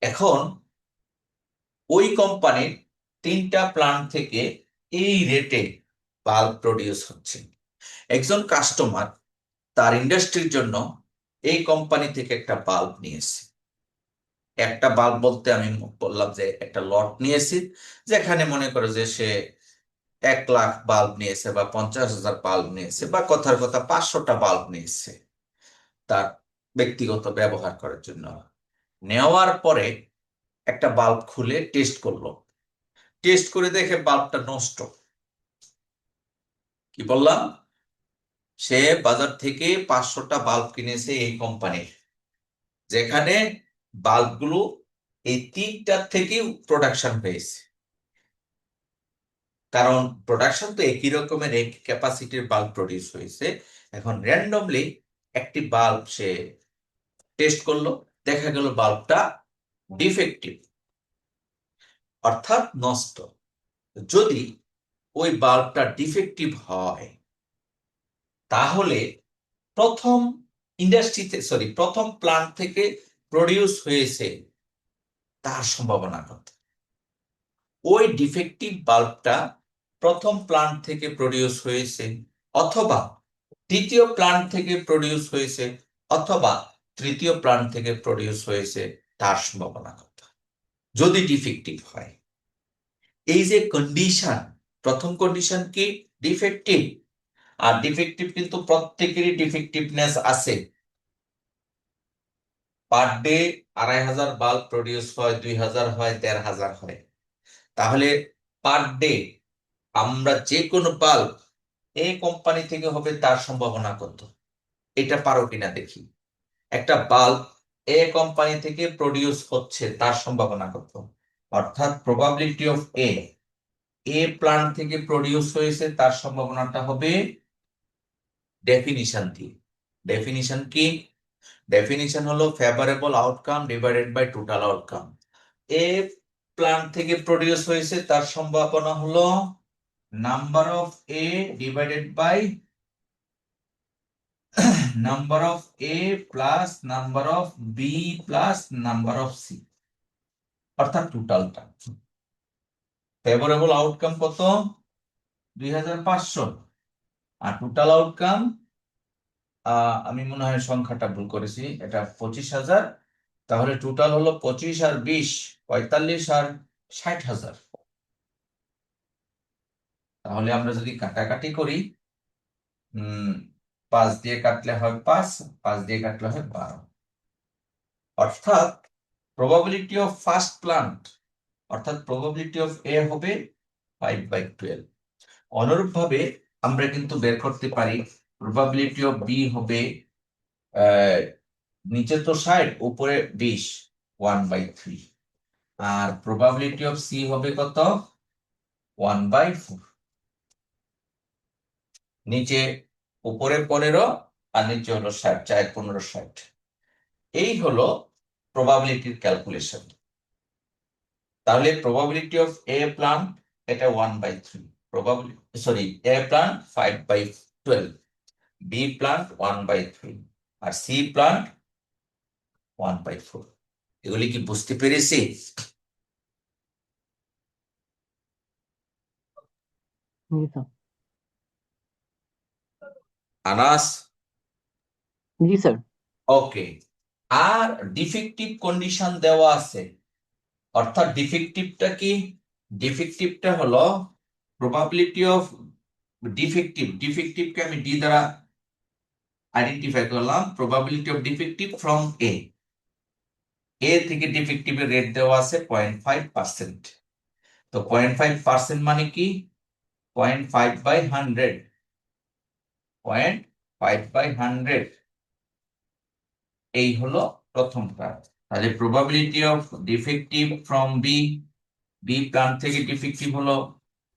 এখন ওই কোম্পানির তিনটা প্ল্যান্ট থেকে এই রেটে বাল্ব প্রডিউস হচ্ছে। একজন কাস্টমার তার ইন্ডাস্ট্রির জন্য এই কোম্পানি থেকে একটা বাল্ব নিয়েছে। একটা বাল্ব বলতে আমি বললাম যে একটা লট নিয়েছি, যেখানে মনে করে যে সে 1,00,000 বাল্ব নিয়েছে বা 50,000 বাল্ব নিয়েছে বা কথার কথা 500টা বাল্ব নিয়েছে তার ব্যক্তিগত ব্যবহার করার জন্য। নেওয়ার পরে একটা বাল্ব খুলে টেস্ট করলো, টেস্ট করে দেখে বাল্বটা নষ্ট। কি বললাম, সে বাজার থেকে 500টা বাল্ব কিনেছে এই কোম্পানির, যেখানে বাল্বগুলো এই তিনটার থেকে প্রোডাকশন হয়েছে। কারণ প্রোডাকশন তো একই রকমের একই ক্যাপাসিটির বাল্ব প্রডিউস হয়েছে। এখন র্যান্ডমলি একটি বাল্ব সে টেস্ট করলো, দেখা গেল বাল্বটা ডিফেক্টিভ, অর্থাৎ নষ্ট। যদি ওই বাল্বটা ডিফেক্টিভ হয় তাহলে প্রথম প্রথম প্ল্যান্ট থেকে প্রডিউস হয়েছে তার সম্ভাবনা কত? ওই ডিফেক্টিভ বাল্বটা প্রথম প্লান্ট থেকে প্রডিউস হয়েছে, অথবা দ্বিতীয় প্লান্ট থেকে প্রডিউস হয়েছে, অথবা তৃতীয় প্লান্ট থেকে প্রডিউস হয়েছে, তার সম্ভাবনা কত যদি ডিফেক্টিভ হয়। এই যে কন্ডিশন, প্রথম কন্ডিশন কি? ডিফেক্টিভ। আর ডিফেক্টিভ কিন্তু প্রত্যেকেরই ডিফেক্টিভনেস আছে। পার ডে 2500 বাল্ব প্রডিউস হয়, 2000 হয়, 1500 হয়। তাহলে পার ডে আমরা যে কোনো বাল্ব এ কোম্পানি থেকে হবে, তার সম্ভাবনা কত? এটা পারো কিনা দেখি। একটা বাল্ব এ কোম্পানি থেকে প্রডিউস হচ্ছে, তার সম্ভাবনা কত? অর্থাৎ প্রবাবিলিটি অফ এ প্লান্ট থেকে প্রডিউস হয়েছে, তার সম্ভাবনাটা হবে ডেফিনিশন দিয়ে। ডেফিনিশন কি? ডেফিনিশন হলো favourable outcome divided by total outcome. A plant থেকে প্রডিউস হয়েছে, তার সম্ভাবনা হলো number of A divided by number of A plus number of B plus number of C, অর্থাৎ টোটালটা। ফেভারেবল আউটকাম কত? 2500। আর টোটাল আউটকাম, আমি মনে হয় সংখ্যাটা ভুল করেছি, এটা 25,000। তাহলে টোটাল হলো 25 আর 20, 45 আর 60,000। তাহলে আমরা যদি কাটাকাটি করি, 5 দিয়ে কাটলে হয় 5, 5 দিয়ে কাটলে হয় 12। অর্থাৎ প্রবাবিলিটি অফ ফার্স্ট প্লান্ট, অর্থাৎ প্রবাবিলিটি অফ এ হবে 5/12। অনুরূপভাবে আমরা কিন্তু বের করতে পারি প্রবাবিলিটি অফ বি হবে নিচে তো 60, উপরে 20, 1/3। আর প্রবাবিলিটি অফ সি হবে কত? 1/4। নিচে উপরে 15 আর নিচে হলো 60, 4 15 60। এই হলো প্রবাবিলিটির ক্যালকুলেশন। তাহলে প্রবাবিলিটি অফ এ প্লান্ট এটা 1/3, probability sorry A plant 5/12, B plant 1/3, আর সি প্লান্ট 1/4। এগুলি কি বুঝতে পেরেছি? জি স্যার। আনাস? জি স্যার। ওকে। আর ডিফেক্টিভ কন্ডিশন দেওয়া আছে, অর্থাৎ ডিফেক্টিভটা কি? ডিফেক্টিভটা হলো প্রবাবিলিটি অফ ডিফেক্টিভকে আমি ডি দ্বারা আইডেন্টিফাই করলাম। Probability of defective from a থেকে ডিফেক্টিভের রেট দেওয়া আছে 0.5%। তো 0.5% মানে কি? 0.5/100, 0.5/100। এই হলো প্রথমটা। তাহলে probability of defective from B plant থেকে ডিফেক্টিভ হলো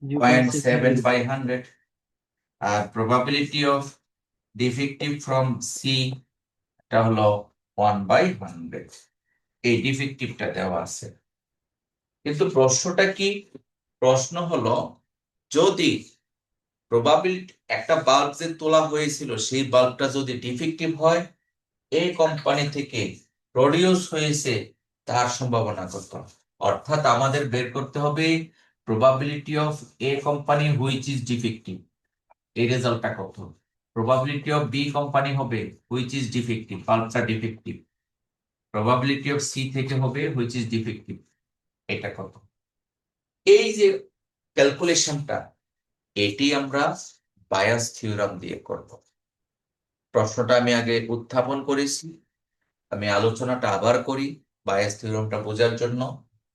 0.600। 0.7/100। আর probability of defective from C, এটা হলো 1/100। এই ডিফেক্টিভটা দেওয়া আছে। কিন্তু প্রশ্নটা কি? প্রশ্ন হলো, যদি প্রবাবিলিটি একটা বাল্ব যে তোলা হয়েছিল, সেই বাল্বটা যদি ডিফেক্টিভ হয়, এ কোম্পানি থেকে প্রডিউস হয়েছে, তার সম্ভাবনা কত? অর্থাৎ আমাদের বের করতে হবে probability of A company which is defective, এই রেজাল্টটা কত। প্রবাবিলিটি অফ বি কোম্পানি হবে হুইচ ইজ ডিফেক্টিভ, বাল্বটা ডিফেক্টিভ। প্রবাবিলিটি অফ সি থেকে হবে হুইচ ইজ ডিফেক্টিভ, এটা কত। এই যে ক্যালকুলেশনটা, এটি আমরা বায়াস থিওরাম দিয়ে করব। প্রশ্নটা আমি আগে উত্থাপন করেছি, আমি আলোচনাটা আবার করি বায়াস থিওরামটা বোঝার জন্য।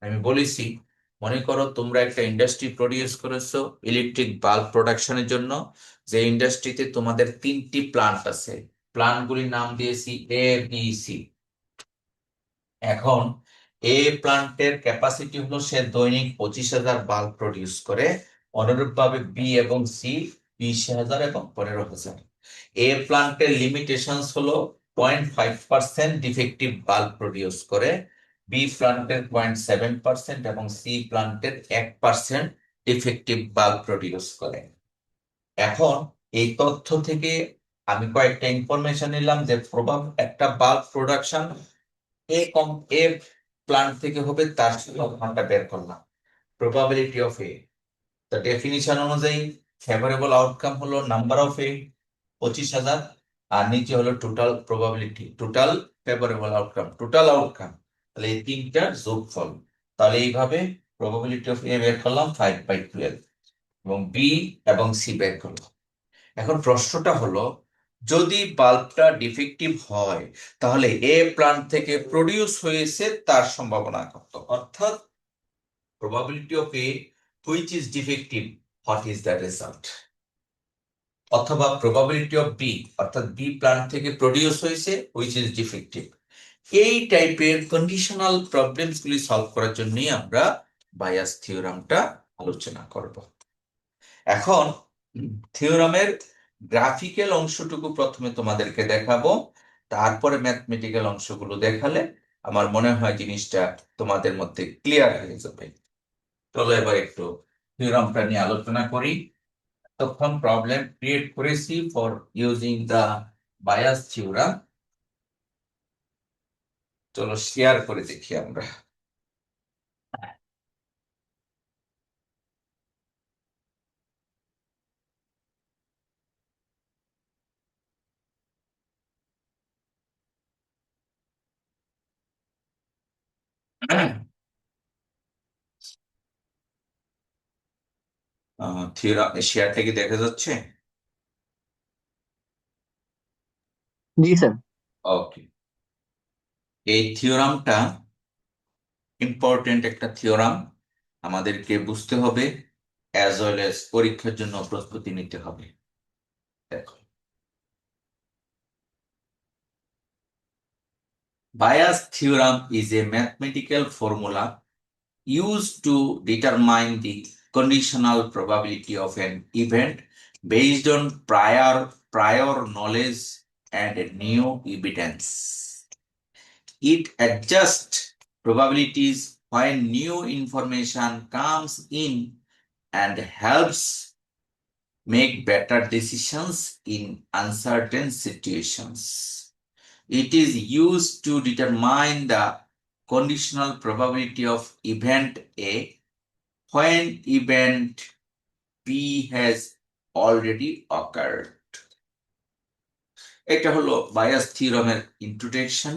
আমি বলেছি, মনে করো তোমরা একটা ইন্ডাস্ট্রি প্রডিউস করেছো ইলেকট্রিক বাল্ব প্রোডাকশনের জন্য, যে ইন্ডাস্ট্রিতে তোমাদের 3টি প্লান্ট আছে। প্লান্টগুলির নাম দিয়েছি এ বি সি। এখন এ প্লান্টের ক্যাপাসিটি হলো সে দৈনিক 25,000 বাল্ব প্রডিউস করে। অনুরূপভাবে বি এবং সি 20,000 এবং 15,000। এ প্লান্টের লিমিটেশনস হলো 0.5% ডিফেক্টিভ বাল্ব প্রডিউস করে, বি প্লান্টের 0.7% এবং সি প্লান্টের 1% ডিফেক্টিভ বাল্ব প্রডিউস করে। এখন এই তথ্য থেকে আমি কয়েকটা ইনফরমেশন নিলাম যে একটা বাল্ব প্রোডাকশন এ প্লান্ট থেকে হবে, তার সম্ভাবনাটা বের করলাম। প্রবাবিলিটি অফ এ, তো ডেফিনিশন অনুযায়ী ফেভারেবল আউটকাম হলো নাম্বার অফ এ 25,000, আর নিচে হলো total probability, total favourable outcome, total outcome, তাহলে এই তিনটার যোগফল। তাহলে এইভাবে প্রবাবিলিটি অফ এ বের করলাম 5/12 এবং বি এবং সি বের করলাম। এখন প্রশ্নটা হলো, যদি বাল্বটা ডিফেক্টিভ হয় তাহলে এ প্লান্ট থেকে প্রডিউস হয়েছে তার সম্ভাবনা কত, অর্থাৎ probability of A which is defective, what is the result, অথবা প্রবাবিলিটি অফ বি, অর্থাৎ বি প্লান্ট থেকে প্রডিউস হয়েছে হুইচ ইজ ডিফেক্টিভ। এই টাইপের কন্ডিশনাল প্রবলেমস গুলি সলভ করার জন্যই আমরা বায়াস থিওরামটা আলোচনা করব। এখন থিওরামের গ্রাফিক্যাল অংশটুকু প্রথমে তোমাদেরকে দেখাবো, তারপরে ম্যাথমেটিক্যাল অংশগুলো দেখালে আমার মনে হয় জিনিসটা তোমাদের মধ্যে ক্লিয়ার হয়ে যাবে। চলো এবার একটু থিওরামটা নিয়ে আলোচনা করি। তখন প্রবলেম ক্রিয়েট করেছি for using the Bayes theorem. চলো শেয়ার করে দেখি আমরা। থিওরাম শেয়ারটা কি দেখা যাচ্ছে? জি স্যার। ওকে, এই থিওরামটা ইম্পর্টেন্ট একটা থিওরাম, আমাদেরকে বুঝতে হবে, অ্যাজ ওয়েল এজ পরীক্ষার জন্য প্রস্তুতি নিতে হবে। দেখো, Bayes' theorem is a mathematical formula used to determine the conditional probability of an event based on prior knowledge and new evidence. It adjusts probabilities when new information comes in and helps make better decisions in uncertain situations. It is used to determine the conditional probability of event A when event B has already occurred. এটা হলো Bayes থিওরামের introduction.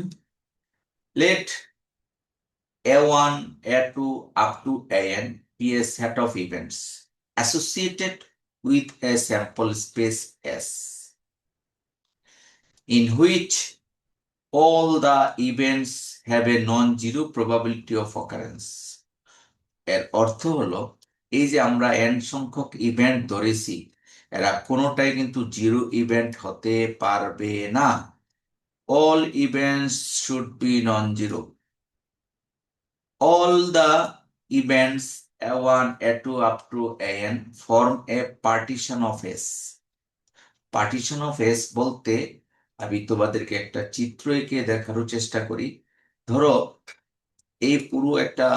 Let A1, A2 up to AN be a set of events associated with a sample space S, in which all the events have a non-zero probability of occurrence. এর অর্থ হলো, এই যে আমরা n সংখ্যক event ধরেছি, এরা কোনোটাই কিন্তু জিরো ইভেন্ট হতে পারবে না। All events should be non-zero. All the events A1, A2 up to AN form a partition of S. Partition of S বলতে আমি তোমাদেরকে একটা চিত্র এঁকে দেখারও চেষ্টা করি। ধরো এই পুরো একটা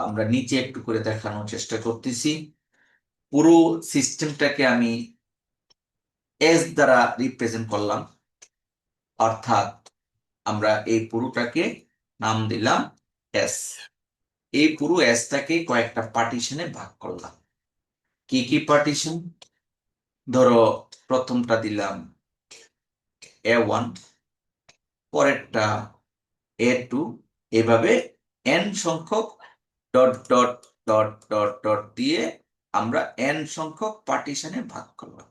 আমরা নিচে একটু করে দেখানোর চেষ্টা করতেছি। পুরো সিস্টেমটাকে আমি এস দ্বারা রিপ্রেজেন্ট করলাম, অর্থাৎ আমরা এই পুরোটাকে নাম দিলাম এস। এই পুরো এসটাকে কয়েকটা পার্টিশনে ভাগ করলাম। কি কি পার্টিশন? ধরো প্রথমটা দিলাম A1, পরেরটা A2, এভাবে n সংখ্যক dot dot dot dot dot দিয়ে আমরা n সংখ্যক পার্টিশনে ভাগ করলাম।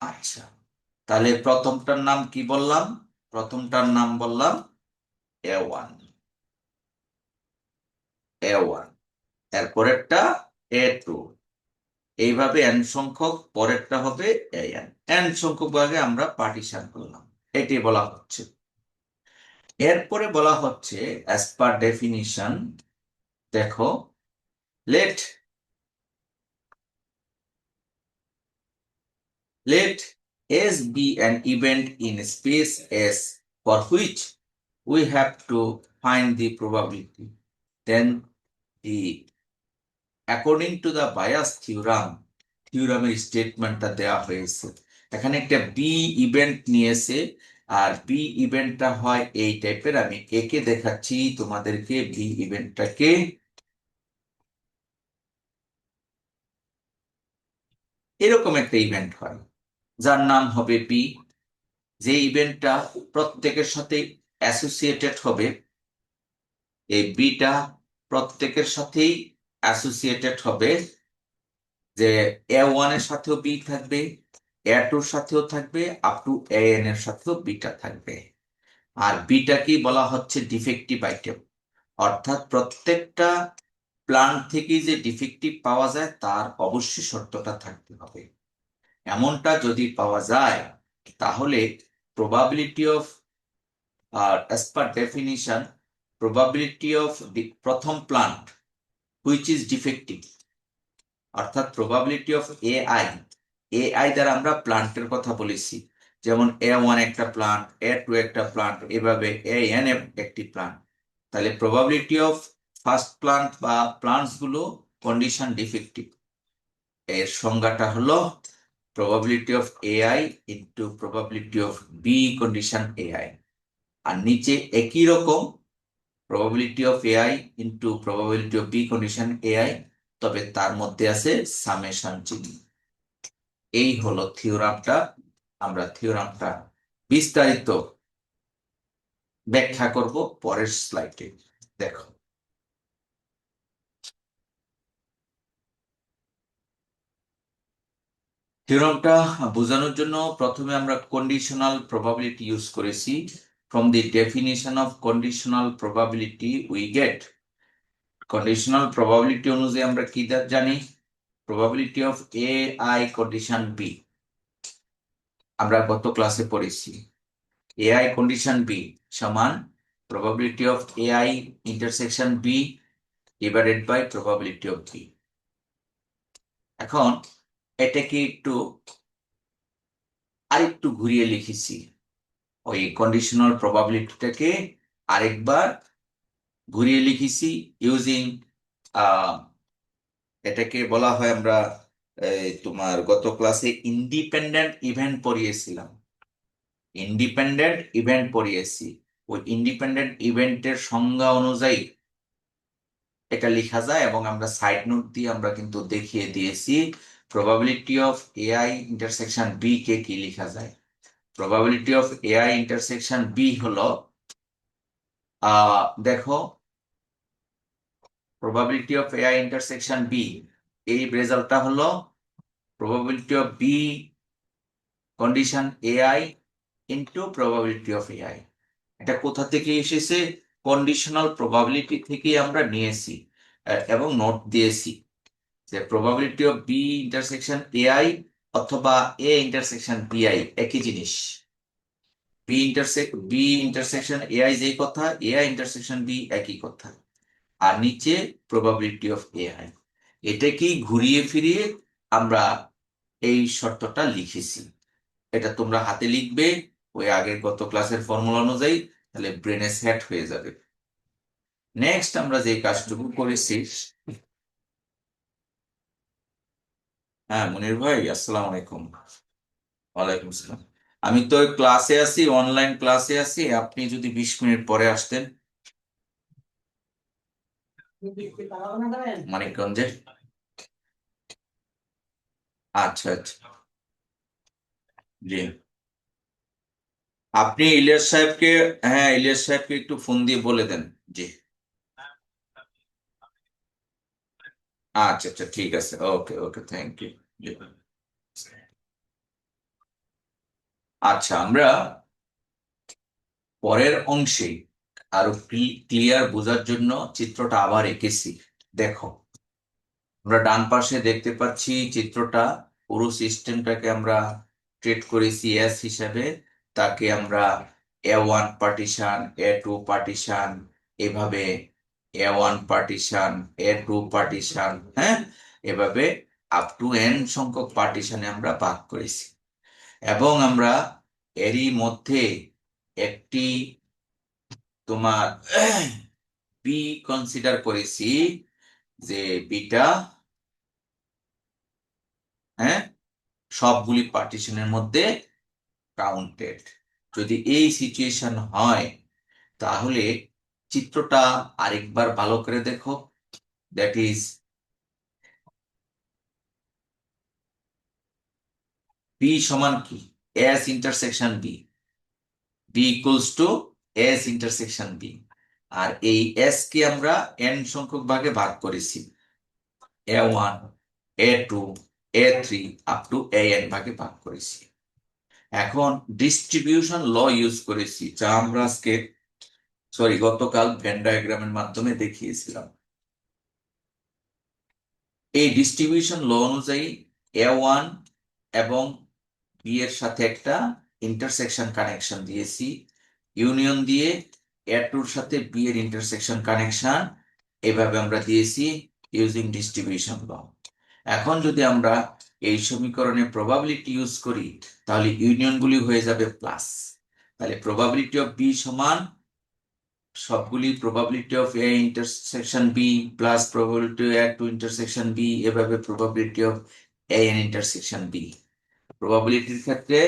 আচ্ছা, তাহলে প্রথমটার নাম কি বললাম? প্রথমটার নাম বললাম A1, A1, এরপরেরটা A2, এইভাবে n সংখ্যক, পরেরটা হবে AN, n সংখ্যক ভাগে আমরা পার্টিশন করলাম, এটি বলা হচ্ছে। এরপরে বলা হচ্ছে অ্যাজ পার ডেফিনিশন, দেখো, let S be an event in space S for which we have to find the probability. Then according to the Bayes theorem, থিওরামের স্টেটমেন্টটা দেওয়া হয়েছে। এখানে একটা বি ইভেন্ট নিয়েছে, আর বি ইভেন্টটা হয় এই টাইপের। আমি একে দেখাচ্ছি তোমাদেরকে বি ইভেন্টটাকে। এরকম একটা ইভেন্ট হয় যার নাম হবে বি। যে ইভেন্টটা প্রত্যেকের সাথে অ্যাসোসিয়েটেড হবে, এই বিটা প্রত্যেকের সাথেই অ্যাসোসিয়েটেড হবে, যে A1 এর সাথেও বি থাকবে, A2 এর সাথেও থাকবে, আপ টু AN এর সাথেও বিটা থাকবে। আর বিটা কি বলা হচ্ছে? Defective item. অর্থাৎ প্রত্যেকটা প্লান্ট থেকে যে ডিফেক্টিভ পাওয়া যায় তার অবশ্যই শর্তটা থাকতে হবে। এমনটা যদি পাওয়া যায় তাহলে probability of, as per definition, probability of the প্রথম প্লান্ট which is defective, অর্থাৎ প্রবাবিলিটি অফ এআই, এআই দ্বারা আমরা প্লান্টের কথা বলেছি, যেমন A1 একটা প্লান্ট, A2 একটা প্লান্ট, এভাবে AN একটি প্লান্ট। তাহলে প্রবাবিলিটি অফ ফার্স্ট প্লান্ট বা প্লান্টস গুলো কন্ডিশন ডিফেক্টিভ, এর সংজ্ঞাটা হলো probability of AI into probability of B condition AI. আর নিচে একই রকম probability of AI into probability of B condition AI, তবে তার মধ্যে আছে সামেশন চিহ্ন। এই হলো থিওরামটা। আমরা থিওরামটা বিস্তারিত ব্যাখ্যা করব পরের স্লাইডে। দেখো, থিওরামটা বোঝানোর জন্য প্রথমে আমরা কন্ডিশনাল প্রবাবিলিটি ইউজ করেছি। From the definition of conditional probability we get, conditional probability অনুযায়ী আমরা কি জানি? Probability of A I condition B, আমরা গত ক্লাসে পড়েছি। এআই কন্ডিশন বি সমান probability of AI intersection B divided by probability of B. এখন এটাকে একটু আরেকটু ঘুরিয়ে লিখেছি, ওই কন্ডিশনাল প্রবাবিলিটিটাকে আরেকবার ঘুরিয়ে লিখেছি ইউজিং, এটাকে বলা হয়, আমরা তোমার গত ক্লাসে ইন্ডিপেন্ডেন্ট ইভেন্ট পড়িয়েছিলাম, ইন্ডিপেন্ডেন্ট ইভেন্ট পড়িয়েছি। ওই ইন্ডিপেন্ডেন্ট ইভেন্টের সংজ্ঞা অনুযায়ী এটা লেখা যায়, এবং আমরা সাইড নোট দিয়ে আমরা কিন্তু দেখিয়ে দিয়েছি probability of AI intersection B কে কি লেখা যায়। Probability of AI intersection B হলো, দেখো, probability of AI intersection B, এই রেজাল্টটা হলো probability of B condition AI into probability of AI. এটা কোথা থেকে এসেছে? কন্ডিশনাল প্রবাবিলিটি থেকে আমরা নিয়েছি, এবং নোট দিয়েছি যে probability of B intersection A I অথবা এ ইন্টারসেকশন বিআই একই জিনিস। বি ইন্টারসেকশন এআই যেই কথা, এআই ইন্টারসেকশন বি একই কথা। আর নিচে প্রবাবিলিটি অফ এআই, এটাকেই ঘুরিয়ে ফিরিয়ে আমরা এই শর্তটা লিখেছি। এটা তোমরা হাতে লিখবে ওই আগের গত ক্লাসের ফর্মুলা অনুযায়ী, তাহলে ব্রেনে সেট হয়ে যাবে। নেক্সট আমরা যে কাজটুকু করেছি, হ্যাঁ মনির ভাই, আসসালামু আলাইকুম। ওয়ালাইকুম আসসালাম। আমি তো ক্লাসে আছি, অনলাইন ক্লাসে আছি, আপনি যদি 20 মিনিট পরে আসতেন। মানিকগঞ্জে। আচ্ছা আচ্ছা, জি। আপনি ইলিয়াস সাহেবকে, হ্যাঁ ইলিয়াস সাহেবকে একটু ফোন দিয়ে বলে দেন। জি, আচ্ছা আচ্ছা, ঠিক আছে, ওকে ওকে, থ্যাংক ইউ। আচ্ছা, আমরা পরের অংশে আরো ক্লিয়ার বোঝার জন্য চিত্রটা আবার এঁকেছি। দেখো, আমরা ডান পাশে দেখতে পাচ্ছি চিত্রটা, পুরো সিস্টেমটাকে আমরা ট্রিট করেছি এস হিসাবে। তাকে আমরা A1 পার্টিশন, A2 পার্টিশন, এভাবে A1 পার্টিশন, A2 পার্টিশন, হ্যাঁ, এভাবে আপ টু n সংখ্যক পার্টিশনে আমরা ভাগ করেছি। এবং আমরা এরই মধ্যে একটি তোমার বি কনসিডার করেছি, যে বিটা, হ্যাঁ, সবগুলি পার্টিশনের মধ্যে কাউন্টেড। যদি এই সিচুয়েশন হয় তাহলে চিত্রটা আরেকবার ভালো করে দেখো। দ্যাট ইজ, বি সমান কি? S intersection B, B equals to S intersection B. আর এই এস কে আমরা এন সংখ্যক ভাগে ভাগ করেছি, A1, A2, A3 up to AN ভাগে ভাগ করেছি। এখন ডিস্ট্রিবিউশন ল ইউজ করেছি, যা আমরা আজকে গতকাল ভেন ডায়াগ্রামের মাধ্যমে দেখিয়েছিলাম। এই ডিস্ট্রিবিউশন ল অনুযায়ী A1 এবং বি এর সাথে একটা ইন্টারসেকশন কানেকশন দিয়েছি, ইউনিয়ন দিয়ে A2 এর সাথে বি এর ইন্টারসেকশন কানেকশন এভাবে আমরা দিয়েছি ইউজিং ডিস্ট্রিবিউশন ল। এখন যদি আমরা এই সমীকরণে প্রবাবিলিটি ইউজ করি, তাহলে ইউনিয়নগুলি হয়ে যাবে প্লাস। তাহলে প্রবাবিলিটি অফ বি সমান সবগুলি probability of A intersection B plus probability of A two intersection B, এভাবে probability of A n intersection B. প্রবাবিলিটির ক্ষেত্রে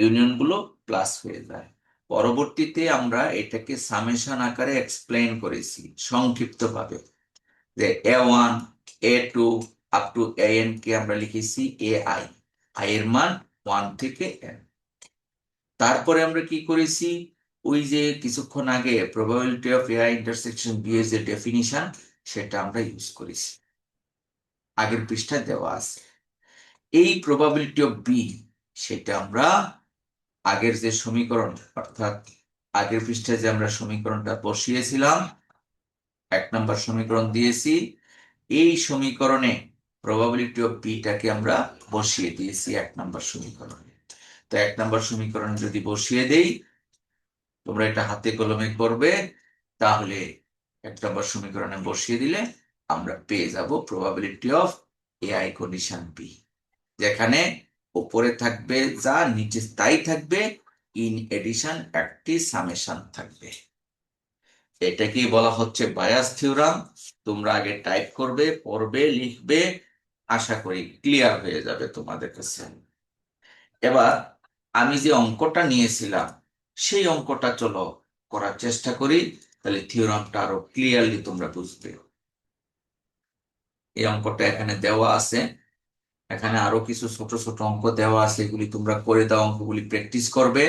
ইউনিয়নগুলো প্লাস হয়ে যায়। পরবর্তীতে আমরা এটাকে সামেশন আকারে এক্সপ্লেইন করেছি সংক্ষিপ্তভাবে, যে A1, A2 up to AN কে আমরা লিখেছি AI, আই এর মান 1 থেকে n। তারপরে আমরা কি করেছি, ওই যে কিছুক্ষণ আগে probability of AI intersection B এর যে ডেফিনিশন, সেটা আমরা ইউজ করেছি, আগের পৃষ্ঠায় দেওয়া আছে। এই প্রবাবিলিটি অফ বি, সেটা আমরা আগের যে সমীকরণ, অর্থাৎ আগের পৃষ্ঠায় যে আমরা সমীকরণটা বসিয়েছিলাম, 1 নম্বর সমীকরণ দিয়েছি, এই সমীকরণে প্রবাবিলিটি অফ বিটাকে আমরা বসিয়ে দিয়েছি 1 নম্বর সমীকরণে। তো 1 নম্বর সমীকরণ যদি বসিয়ে দেই, তোমরা এটা হাতে কলমে করবে, তাহলে 1 নম্বর সমীকরণে বসিয়ে দিলে আমরা পেয়ে যাব probability of AI condition B, যেখানে উপরে থাকবে যা, নিচে তাই থাকবে, ইন এডিশন একটি সামেশন থাকবে। এটাকেই বলা হচ্ছে বায়াস থিওরাম। তোমরা আগে টাইপ করবে, পড়বে, লিখবে, আশা করি ক্লিয়ার হয়ে যাবে তোমাদের কাছে। এবার আমি যে অঙ্কটা নিয়েছিলাম, সেই অঙ্কটা চলো করার চেষ্টা করি, তাহলে থিওরামটা আরো ক্লিয়ারলি তোমরা বুঝবে। এই অঙ্কটা এখানে দেওয়া আছে, এখানে আরো কিছু ছোট ছোট অঙ্ক দেওয়া আছে, এগুলি তোমরা করে দাও, অঙ্কগুলি প্র্যাকটিস করবে।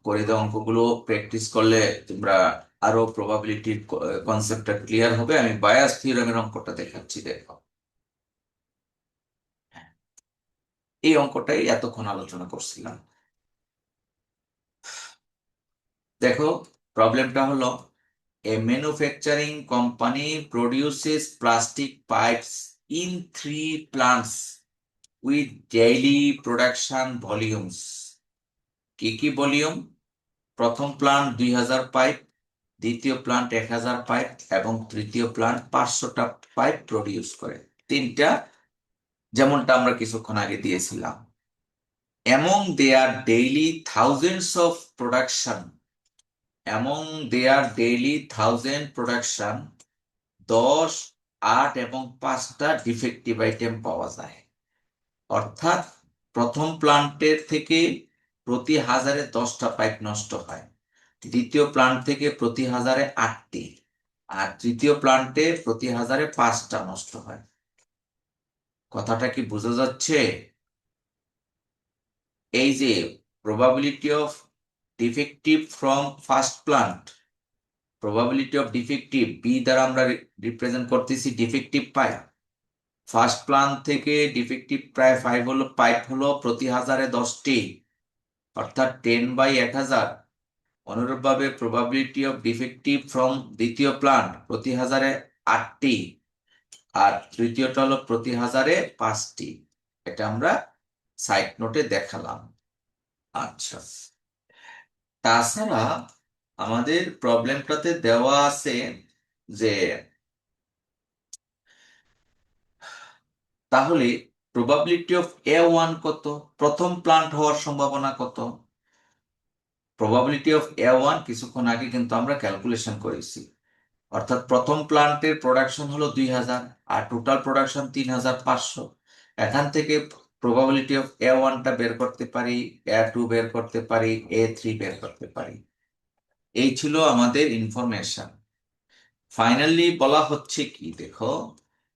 করে দাও, অঙ্কগুলো প্র্যাকটিস করলে তোমরা আরো প্রবাবিলিটির কনসেপ্টটা ক্লিয়ার হবে। আমি বায়াস থিওরামের অঙ্কটা দেখাচ্ছি, দেখো। হ্যাঁ, এই অঙ্কটাই এতক্ষণ আলোচনা করছিলাম। দেখো, প্রবলেমটা হলো, এ manufacturing company produces plastic pipes in 3 plants with daily production volumes. কি কি ভলিউম? প্রথম প্লান্ট 2000 পাইপ, দ্বিতীয় প্লান্ট 1000 পাইপ এবং তৃতীয় প্লান্ট 500টা পাইপ প্রডিউস করে। তিনটা, যেমনটা আমরা কিছুক্ষণ আগে দিয়েছিলাম। among their daily thousands of production, among their daily 1000 production, 10, 8 এবং 5টা ডিফেক্টিভ আইটেম পাওয়া যায়। অর্থাৎ প্রথম প্লান্টের থেকে প্রতি 1000-এ 10টা পাইপ নষ্ট হয়, দ্বিতীয় প্লান্ট থেকে প্রতি 1000-এ 8টি, আর তৃতীয় প্লান্টে প্রতি 1000-এ 5টা নষ্ট হয়। কথাটা কি বোঝা যাচ্ছে? এই যে probability of defective from first plant, probability of defective B দ্বারা আমরা রিপ্রেজেন্ট করতেছি ডিফেক্টিভ পাইপ। ফার্স্ট প্লান্ট থেকে ডিফেক্টিভ প্রায় 5 হলো পাইপ হলো প্রতি 1000-এ 10টি, অর্থাৎ 10/1000। অনুরূপভাবে প্রবাবিলিটি অফ ডিফেক্টিভ ফ্রম দ্বিতীয় প্লান্ট প্রতি 1000-এ 8টি, আর তৃতীয়টা হলো প্রতি 1000-এ 5টি। এটা আমরা সাইড নোটে দেখালাম। আচ্ছা, তাছাড়া আমাদের প্রবলেমটাতে দেওয়া আছে যে, তাহলে প্রবাবিলিটি অফ A1 কত, প্রথম প্লান্ট হওয়ার সম্ভাবনা কত? প্রবাবিলিটি অফ A1 কিছুক্ষণ আগে কিন্তু আমরা ক্যালকুলেশন করেছি, অর্থাৎ প্রথম প্লান্টের প্রোডাকশন হলো 2000 আর টোটাল প্রোডাকশন 3500। এখান থেকে প্রবাবিলিটি অফ A1 টা বের করতে পারি, A2 বের করতে পারি, A3 বের করতে পারি। এই ছিল আমাদের ইনফরমেশন। ফাইনালি বলা হচ্ছে কি, দেখো,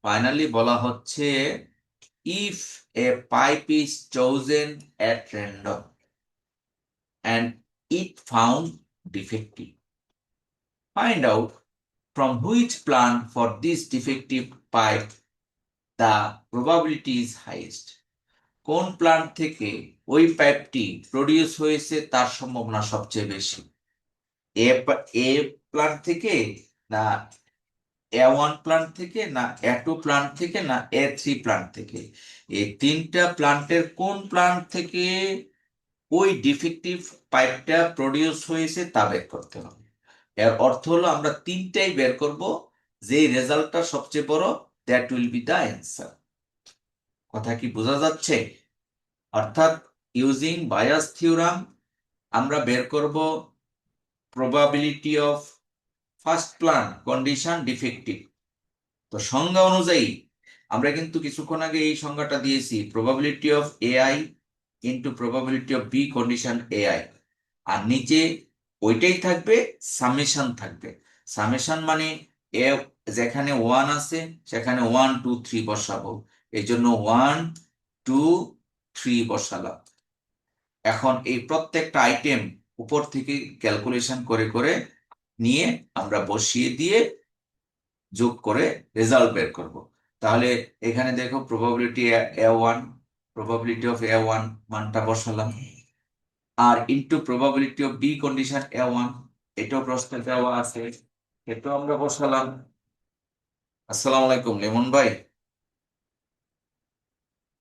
ফাইনালি বলা হচ্ছে if a pipe is chosen at random and it found defective, find out from which plant for this defective pipe the probability is highest. কোন প্লান্ট থেকে ওই পাইপটি প্রডিউস হয়েছে তার সম্ভাবনা সবচেয়ে বেশি? এ প্লান্ট থেকে, না A1 প্লান্ট থেকে, না A2 প্লান্ট থেকে, না A3 প্লান্ট থেকে? এই তিনটা প্লান্টের কোন প্লান্ট থেকে ওই ডিফেক্টিভ পাইপটা প্রডিউস হয়েছে তা বের করতে হবে। এর অর্থ হলো আমরা তিনটাই বের করব, যে রেজাল্টটা সবচেয়ে বড়, that will be the answer. কথা কি বোঝা যাচ্ছে? অর্থাৎ ইউজিং বায়াস থিওরাম আমরা বের করব probability of first plant condition defective. তো সংজ্ঞা অনুযায়ী আমরা কিন্তু কিছুক্ষণ আগে এই সংজ্ঞাটা দিয়েছি, probability of AI into probability of B condition AI, আর নিচে ওইটাই থাকবে, সামেশন থাকবে। সামেশন মানে এ যেখানে 1 আছে সেখানে 1 2 3 বসাবো, এই জন্য 1 2 3 বসালাম। এখন এই প্রত্যেকটা আইটেম উপর থেকে ক্যালকুলেশন করে করে নিয়ে আমরা বসিয়ে দিয়ে যোগ করে রেজাল্ট বের করব। তাহলে এখানে দেখো probability A1, probability of A1 মানটা বসালাম, আর into probability of B condition A1, এটাও প্রশ্নে দেওয়া আছে, এটাও আমরা বসালাম। আসসালামু আলাইকুম লিমন ভাই।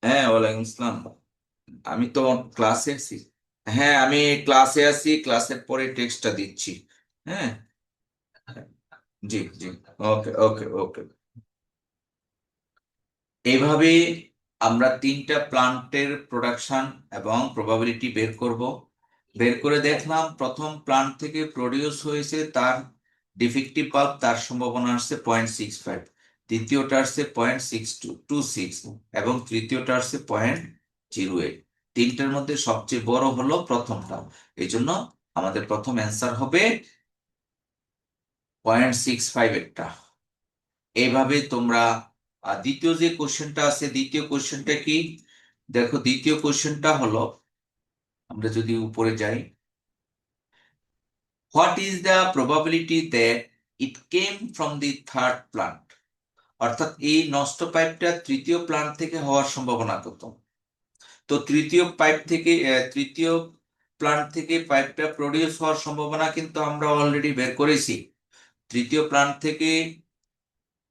হ্যাঁ, ওয়ালাইকুম আসসালাম। আমি তো ক্লাসে আছি। হ্যাঁ, আমি ক্লাসে আছি, ক্লাসের পরে টেক্সটটা দিচ্ছি। হ্যাঁ, জি জি, ওকে ওকে ওকে। এইভাবে আমরা তিনটা প্লান্টের প্রোডাকশন এবং প্রবাবিলিটি বের করব। বের করে দেখলাম প্রথম প্লান্ট থেকে প্রডিউস হয়েছে তার ডিফেক্টিভ পাল্প, তার সম্ভাবনা আসছে 0.65, দ্বিতীয়টা আসছে 0.626, এবং তৃতীয়টা আসছে 0.08। তিনটার মধ্যে সবচেয়ে বড় হলো প্রথমটা, এই জন্য আমাদের প্রথম অ্যান্সার হবে 0.65 একটা। এইভাবে তোমরা দ্বিতীয় যে কোশ্চেনটা আছে, দ্বিতীয় কোশ্চেনটা কি দেখো, দ্বিতীয় কোশ্চেনটা হলো, আমরা যদি উপরে যাই, what is the probability that it came from the third plant? অর্থাৎ এই নষ্ট পাইপটা তৃতীয় প্লান্ট থেকে হওয়ার সম্ভাবনা কত? তো তৃতীয় প্লান্ট থেকে পাইপটা প্রডিউস হওয়ার সম্ভাবনা কিন্তু আমরা অলরেডি বের করেছি। তৃতীয় প্লান্ট থেকে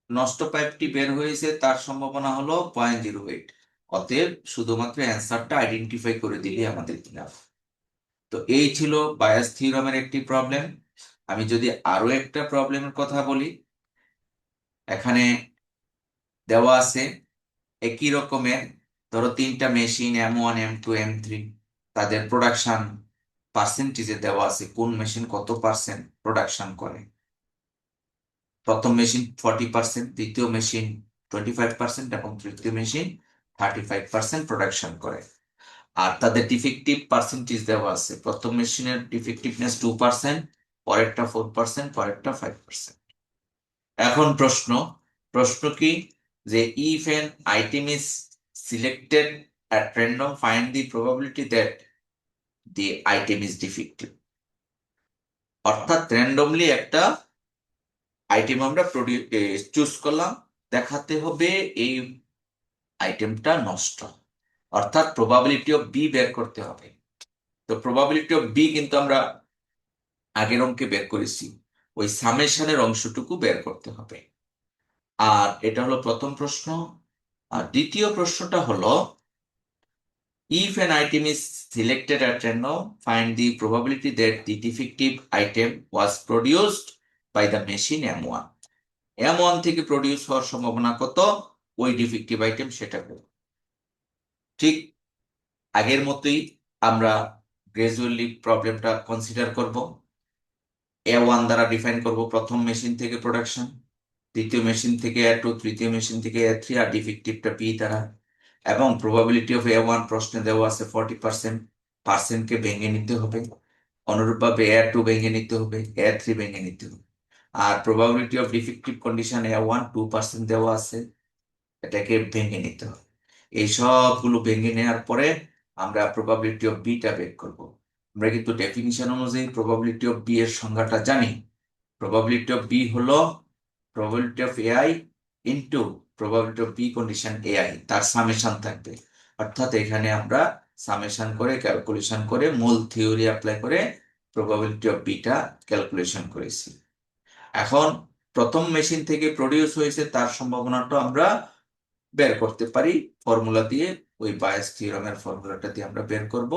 নষ্ট পাইপটি বের হয়েছে, তার সম্ভাবনা হলো 0.08। অতএব শুধুমাত্র অ্যান্সারটা আইডেন্টিফাই করে দিলে আমাদের ইনাফ। তো এই ছিল বায়াস থিওরামের একটি প্রবলেম। আমি যদি আরো একটা প্রবলেমের কথা বলি, এখানে দেওয়া আছে একই রকমের, ধরো তিনটা মেশিন M1 M2 M3, তাদের প্রোডাকশন পার্সেন্টেজে দেওয়া আছে কোন মেশিন কত পার্সেন্ট প্রোডাকশন করে। প্রথম মেশিন 40%, দ্বিতীয় মেশিন 25%, এবং তৃতীয় মেশিন 35% প্রোডাকশন করে। আর তাদের ডিফেক্টিভ পার্সেন্টেজ দেওয়া আছে, প্রথম মেশিনের ডিফেক্টিভনেস 2%, পরেরটা 4%, পরেরটা 5%। এখন প্রশ্ন প্রশ্ন কি, যে if N item is selected at random, find the probability that the item is defective। অর্থাৎ র্যান্ডমলি একটা আইটেম আমরা চুজ করলাম, দেখাতে হবে এই আইটেমটা নষ্ট, অর্থাৎ প্রবাবিলিটি অফ বি বের করতে হবে। তো প্রবাবিলিটি অফ বি কিন্তু আমরা আগের অঙ্কে বের করেছি, ওই সামেশনের অংশটুকু বের করতে হবে। আর এটা হলো প্রথম প্রশ্ন। আর দ্বিতীয় প্রশ্নটা হলো, if an item is selected at random, find the probability that the defective item was produced by the machine M1। M1 থেকে প্রডিউস হওয়ার সম্ভাবনা কত ওই ডিফেক্টিভ আইটেম, সেটা করব। ঠিক আগের মতোই আমরা গ্রাজুয়ালি প্রবলেমটা কনসিডার করব। A1 দ্বারা ডিফাইন করব প্রথম মেশিন থেকে প্রোডাকশন, দ্বিতীয় মেশিন থেকে A2, তৃতীয় মেশিন থেকে A3, আর ডিফেক্টিভটা P দ্বারা। এবং প্রবাবিলিটি অফ A1 প্রশ্নে দেওয়া আছে 40%, পার্সেন্টকে ভেঙে নিতে হবে। অনুরূপভাবে A2 ভেঙে নিতে হবে, A3 ভেঙে নিতে হবে। আর probability of defective condition A1 2% দেওয়া আছে, এটাকে ভেঙে নিতে হবে। এই সবগুলো ভেঙে নেওয়ার পরে আমরা প্রবাবিলিটি অফ বিটা বের করব। আমরা কিন্তু ডেফিনিশন অনুযায়ী প্রবাবিলিটি অফ বি এর সংজ্ঞাটা জানি। প্রবাবিলিটি অফ বি হলো probability of AI into probability of B condition A I, তার সামেশন থাকবে। অর্থাৎ এখানে আমরা সামেশন করে ক্যালকুলেশন করে মূল থিওরি অ্যাপ্লাই করে প্রবাবিলিটি অফ বিটা ক্যালকুলেশন করেছি। এখন প্রথম মেশিন থেকে প্রডিউস হয়েছে তার সম্ভাবনাটা আমরা বের করতে পারি ফর্মুলা দিয়ে। ওই বায়াস থিওরামের ফর্মুলাটা দিয়ে আমরা বের করব।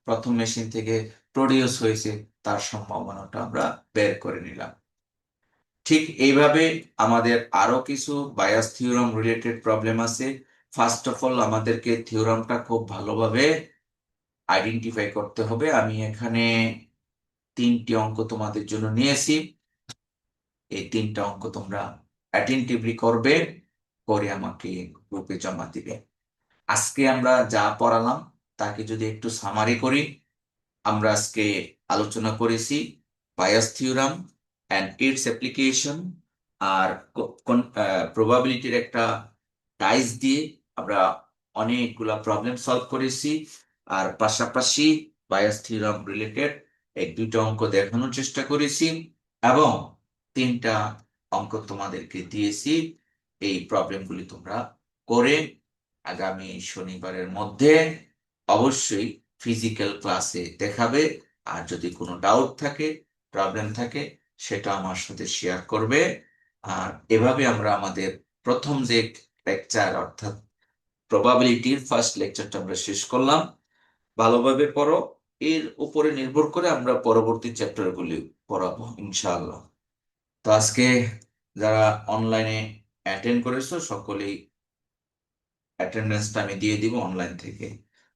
প্রথম মেশিন থেকে প্রডিউস হয়েছে তার সম্ভাবনাটা আমরা বের করে নিলাম। ঠিক এইভাবে আমাদের আরো কিছু বায়াস থিওরাম রিলেটেড প্রবলেম আছে। ফার্স্ট অফ অল আমাদেরকে থিওরামটা খুব ভালোভাবে আইডেন্টিফাই করতে হবে। আমি এখানে 3টি অঙ্ক তোমাদের জন্য নিয়েছি। এই 3টা অঙ্ক তোমরা অ্যাটেন্টিভলি করবে, করে আমাকে গ্রুপে জমা দিবে। আজকে আমরা যা পড়ালাম তাকে যদি একটু সামারি করি, আমরা আজকে আলোচনা করেছি Bayes theorem and its application, আর প্রবাবিলিটির একটা ডাইস দিয়ে আমরা অনেকগুলা প্রবলেম সলভ করেছি। আর পাশাপাশি বায়াস থিওরাম রিলেটেড 1-2টা অঙ্ক দেখানোর চেষ্টা করেছি, এবং 3টা অঙ্ক তোমাদেরকে দিয়েছি। এই প্রবলেমগুলি তোমরা করে আগামী শনিবারের মধ্যে অবশ্যই ফিজিক্যাল ক্লাসে দেখাবে। আর যদি কোনো ডাউট থাকে, প্রবলেম থাকে, সেটা আমার সাথে শেয়ার করবে। আর এভাবে আমরা আমাদের প্রথম যে লেকচার অর্থাৎ প্রবাবিলিটির ফার্স্ট লেকচারটা আমরা শেষ করলাম। ভালোভাবে পড়ো, এর উপরে নির্ভর করে আমরা পরবর্তী চ্যাপ্টারগুলি পড়াবো ইনশাআল্লাহ। তো আজকে যারা অনলাইনে অ্যাটেন্ড করেছো সকলেই অ্যাটেন্ডেন্সটা আমি দিয়ে দিব অনলাইন থেকে।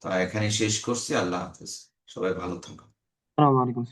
তো এখানে শেষ করছি। আল্লাহ হাফেজ, সবাই ভালো থাকো। আসসালামু আলাইকুম।